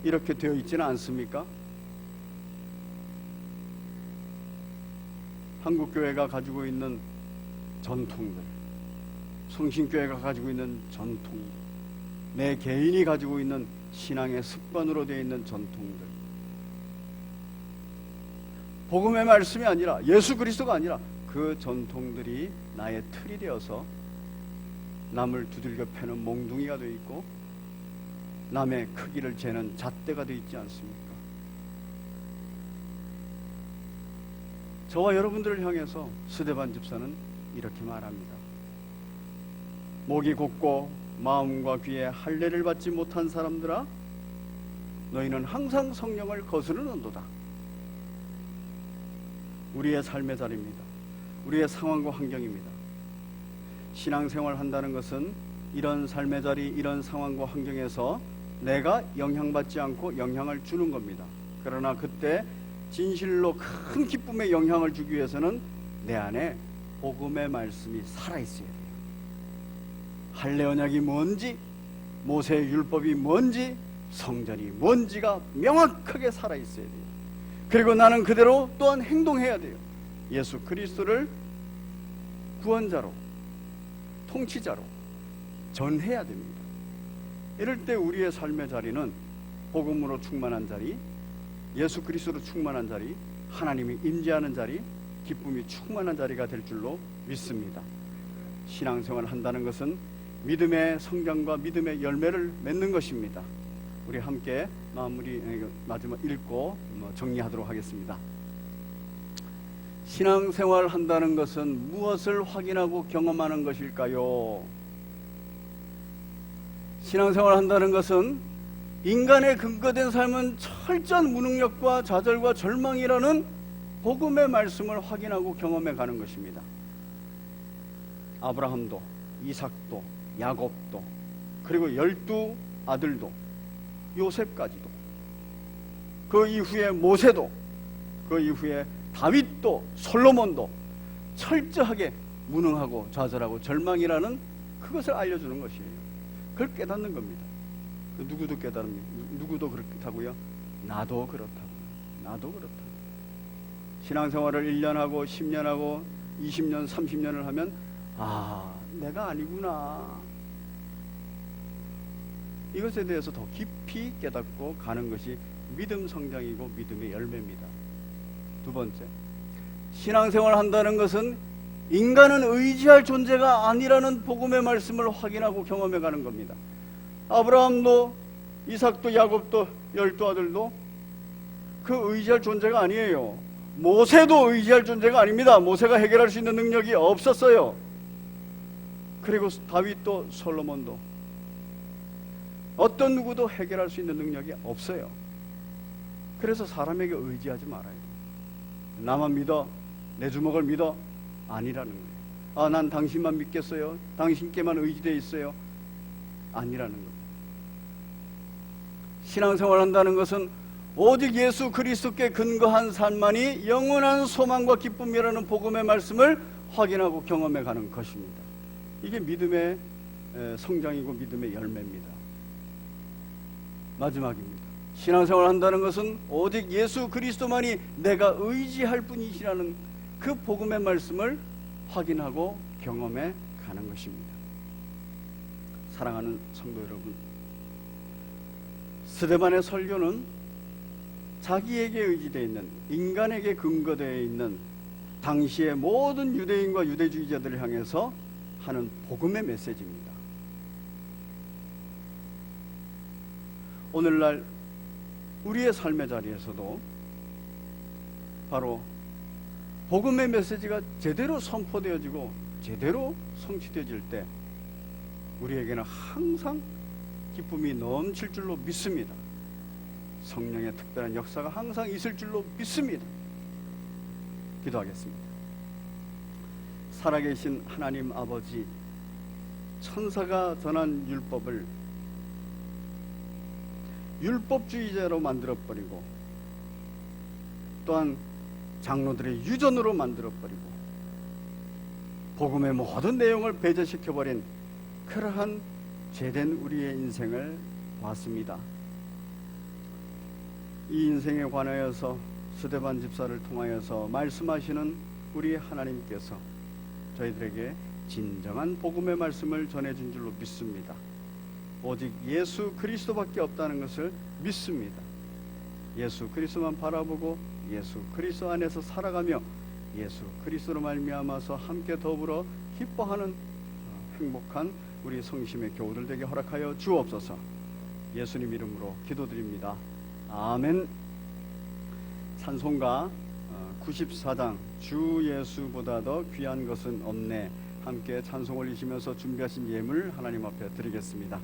이렇게 되어 있지는 않습니까? 한국교회가 가지고 있는 전통들, 성신교회가 가지고 있는 전통들, 내 개인이 가지고 있는 신앙의 습관으로 되어 있는 전통들, 복음의 말씀이 아니라, 예수 그리스도가 아니라 그 전통들이 나의 틀이 되어서 남을 두들겨 패는 몽둥이가 되어 있고 남의 크기를 재는 잣대가 되어 있지 않습니까? 저와 여러분들을 향해서 스데반 집사는 이렇게 말합니다. 목이 곧고 마음과 귀에 할례를 받지 못한 사람들아, 너희는 항상 성령을 거스르는도다. 우리의 삶의 자리입니다. 우리의 상황과 환경입니다. 신앙생활 한다는 것은 이런 삶의 자리, 이런 상황과 환경에서 내가 영향받지 않고 영향을 주는 겁니다. 그러나 그때 진실로 큰 기쁨의 영향을 주기 위해서는 내 안에 복음의 말씀이 살아있어야 돼요. 할례 언약이 뭔지, 모세의 율법이 뭔지, 성전이 뭔지가 명확하게 살아있어야 돼요. 그리고 나는 그대로 또한 행동해야 돼요. 예수 그리스도를 구원자로, 통치자로 전해야 됩니다. 이럴 때 우리의 삶의 자리는 복음으로 충만한 자리, 예수 그리스도로 충만한 자리, 하나님이 임재하는 자리, 기쁨이 충만한 자리가 될 줄로 믿습니다. 신앙생활을 한다는 것은 믿음의 성장과 믿음의 열매를 맺는 것입니다. 우리 함께 마지막 읽고 정리하도록 하겠습니다. 신앙생활을 한다는 것은 무엇을 확인하고 경험하는 것일까요? 신앙생활을 한다는 것은 인간의 근거된 삶은 철저한 무능력과 좌절과 절망이라는 복음의 말씀을 확인하고 경험해 가는 것입니다. 아브라함도, 이삭도, 야곱도, 그리고 12 아들도, 요셉까지도, 그 이후에 모세도, 그 이후에 다윗도, 솔로몬도 철저하게 무능하고 좌절하고 절망이라는 그것을 알려주는 것이에요. 그걸 깨닫는 겁니다. 누구도 깨달습니다. 누구도 그렇다고요? 나도 그렇다고요. 나도 그렇다고요. 신앙생활을 1년 하고 10년 하고 20년, 30년을 하면 내가 아니구나. 이것에 대해서 더 깊이 깨닫고 가는 것이 믿음 성장이고 믿음의 열매입니다. 두 번째, 신앙생활을 한다는 것은 인간은 의지할 존재가 아니라는 복음의 말씀을 확인하고 경험해 가는 겁니다. 아브라함도, 이삭도, 야곱도, 12 아들도 그 의지할 존재가 아니에요. 모세도 의지할 존재가 아닙니다. 모세가 해결할 수 있는 능력이 없었어요. 그리고 다윗도, 솔로몬도 어떤 누구도 해결할 수 있는 능력이 없어요. 그래서 사람에게 의지하지 말아야 돼요. 나만 믿어? 내 주먹을 믿어? 아니라는 거예요. 난 당신만 믿겠어요? 당신께만 의지되어 있어요? 아니라는 거예요. 신앙생활 한다는 것은 오직 예수 그리스도께 근거한 삶만이 영원한 소망과 기쁨이라는 복음의 말씀을 확인하고 경험해 가는 것입니다. 이게 믿음의 성장이고 믿음의 열매입니다. 마지막입니다. 신앙생활 한다는 것은 오직 예수 그리스도만이 내가 의지할 분이시라는 그 복음의 말씀을 확인하고 경험해 가는 것입니다. 사랑하는 성도 여러분, 스데반의 설교는 자기에게 의지되어 있는, 인간에게 근거되어 있는 당시의 모든 유대인과 유대주의자들을 향해서 하는 복음의 메시지입니다. 오늘날 우리의 삶의 자리에서도 바로 복음의 메시지가 제대로 선포되어지고 제대로 성취되어질 때 우리에게는 항상 기쁨이 넘칠 줄로 믿습니다. 성령의 특별한 역사가 항상 있을 줄로 믿습니다. 기도하겠습니다. 살아계신 하나님 아버지, 천사가 전한 율법을 율법주의자로 만들어버리고 또한 장로들의 유전으로 만들어버리고 복음의 모든 내용을 배제시켜버린 그러한 죄된 우리의 인생을 봤습니다. 이 인생에 관하여서 스데반 집사를 통하여서 말씀하시는 우리 하나님께서 저희들에게 진정한 복음의 말씀을 전해준 줄로 믿습니다. 오직 예수 그리스도밖에 없다는 것을 믿습니다. 예수 그리스도만 바라보고 예수 그리스도 안에서 살아가며 예수 그리스도로 말미암아서 함께 더불어 기뻐하는 행복한 우리 성심의 교우들 되게 허락하여 주옵소서. 예수님 이름으로 기도드립니다. 아멘. 찬송가 94장 주 예수보다 더 귀한 것은 없네, 함께 찬송 올리시면서 준비하신 예물 하나님 앞에 드리겠습니다.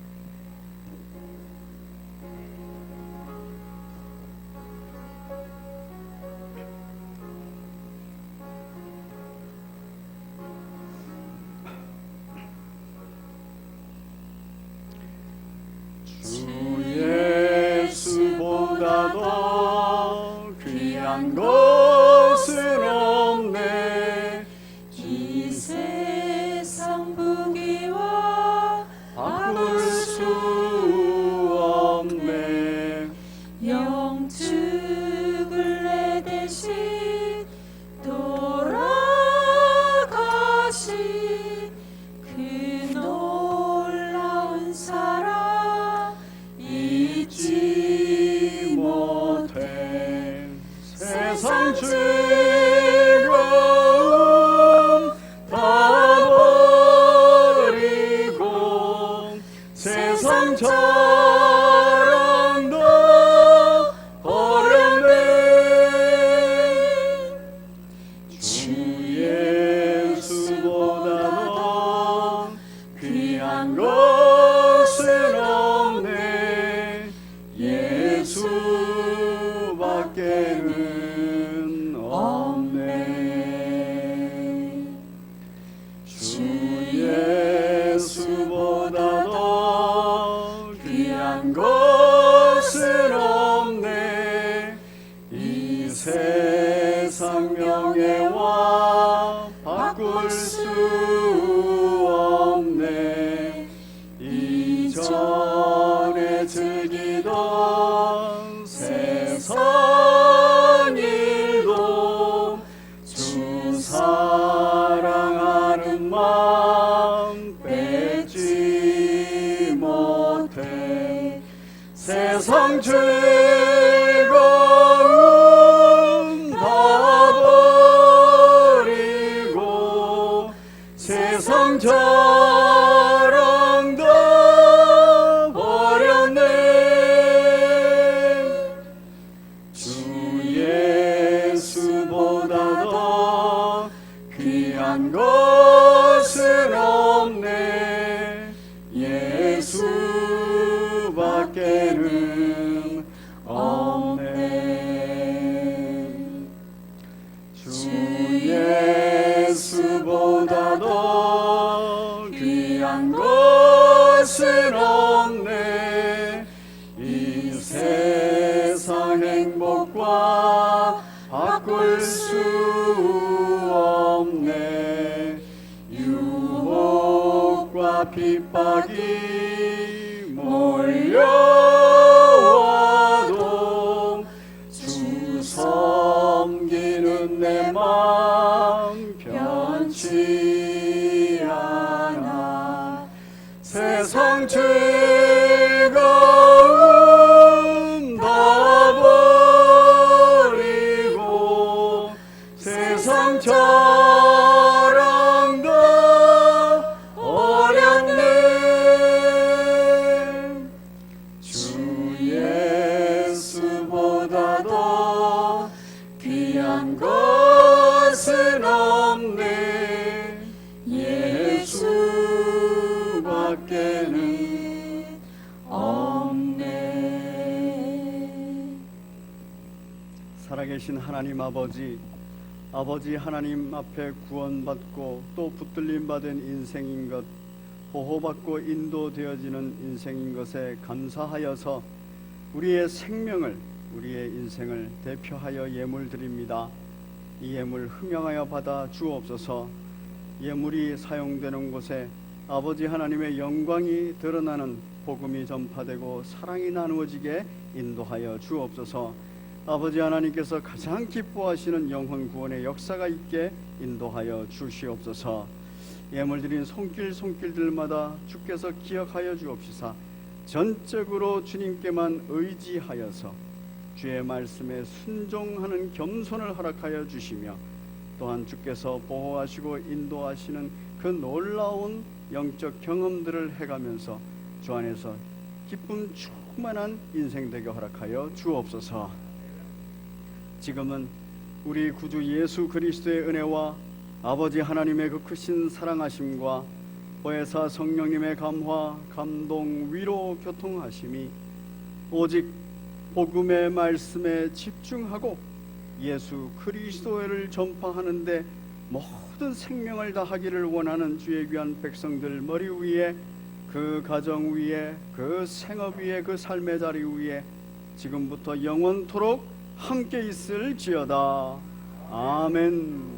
주 예수보다 더 귀한 것은 없네, 이 세상 부귀와 바꿀 수 없네. 영축을 내 대신 돌아가신 그 놀라운 사랑 잊지 못해. 세상 즐거움 다 버리고 세상 자랑도 버렸네. 주 예수보다 더 귀한 것은 없네, 예수밖에는 없네. 주 예수보다 더 귀한 것은 없네, 이 세상 명예와 바꿀 수 없네. 이전에 즐기던 세상 일도 주 사랑하는 마음 뺏지 못해. 세상 즐거움 다 바꿀 수 없네. 유혹과 핍박이 몰려와도 주 섬기는 내 마음 변치 않아. 세상 즐거움 다 버리고 세상 자랑도 어렵네. 주 예수보다 더 귀한 것은 없네. 예수밖에는 없네. 살아계신 하나님 아버지 하나님 앞에 구원받고 또 붙들림 받은 인생인 것, 보호받고 인도되어지는 인생인 것에 감사하여서 우리의 생명을, 우리의 인생을 대표하여 예물 드립니다. 이 예물 흠양하여 받아 주옵소서. 예물이 사용되는 곳에 아버지 하나님의 영광이 드러나는 복음이 전파되고 사랑이 나누어지게 인도하여 주옵소서. 아버지 하나님께서 가장 기뻐하시는 영혼 구원의 역사가 있게 인도하여 주시옵소서. 예물 드린 손길들마다 주께서 기억하여 주옵시사 전적으로 주님께만 의지하여서 주의 말씀에 순종하는 겸손을 허락하여 주시며, 또한 주께서 보호하시고 인도하시는 그 놀라운 영적 경험들을 해가면서 주 안에서 기쁨 충만한 인생 되게 허락하여 주옵소서. 지금은 우리 구주 예수 그리스도의 은혜와 아버지 하나님의 그 크신 사랑하심과 보혜사 성령님의 감화, 감동, 위로, 교통하심이 오직 복음의 말씀에 집중하고 예수 그리스도를 전파하는데 모든 생명을 다하기를 원하는 주의 귀한 백성들 머리 위에, 그 가정 위에, 그 생업 위에, 그 삶의 자리 위에 지금부터 영원토록 함께 있을지어다. 아멘.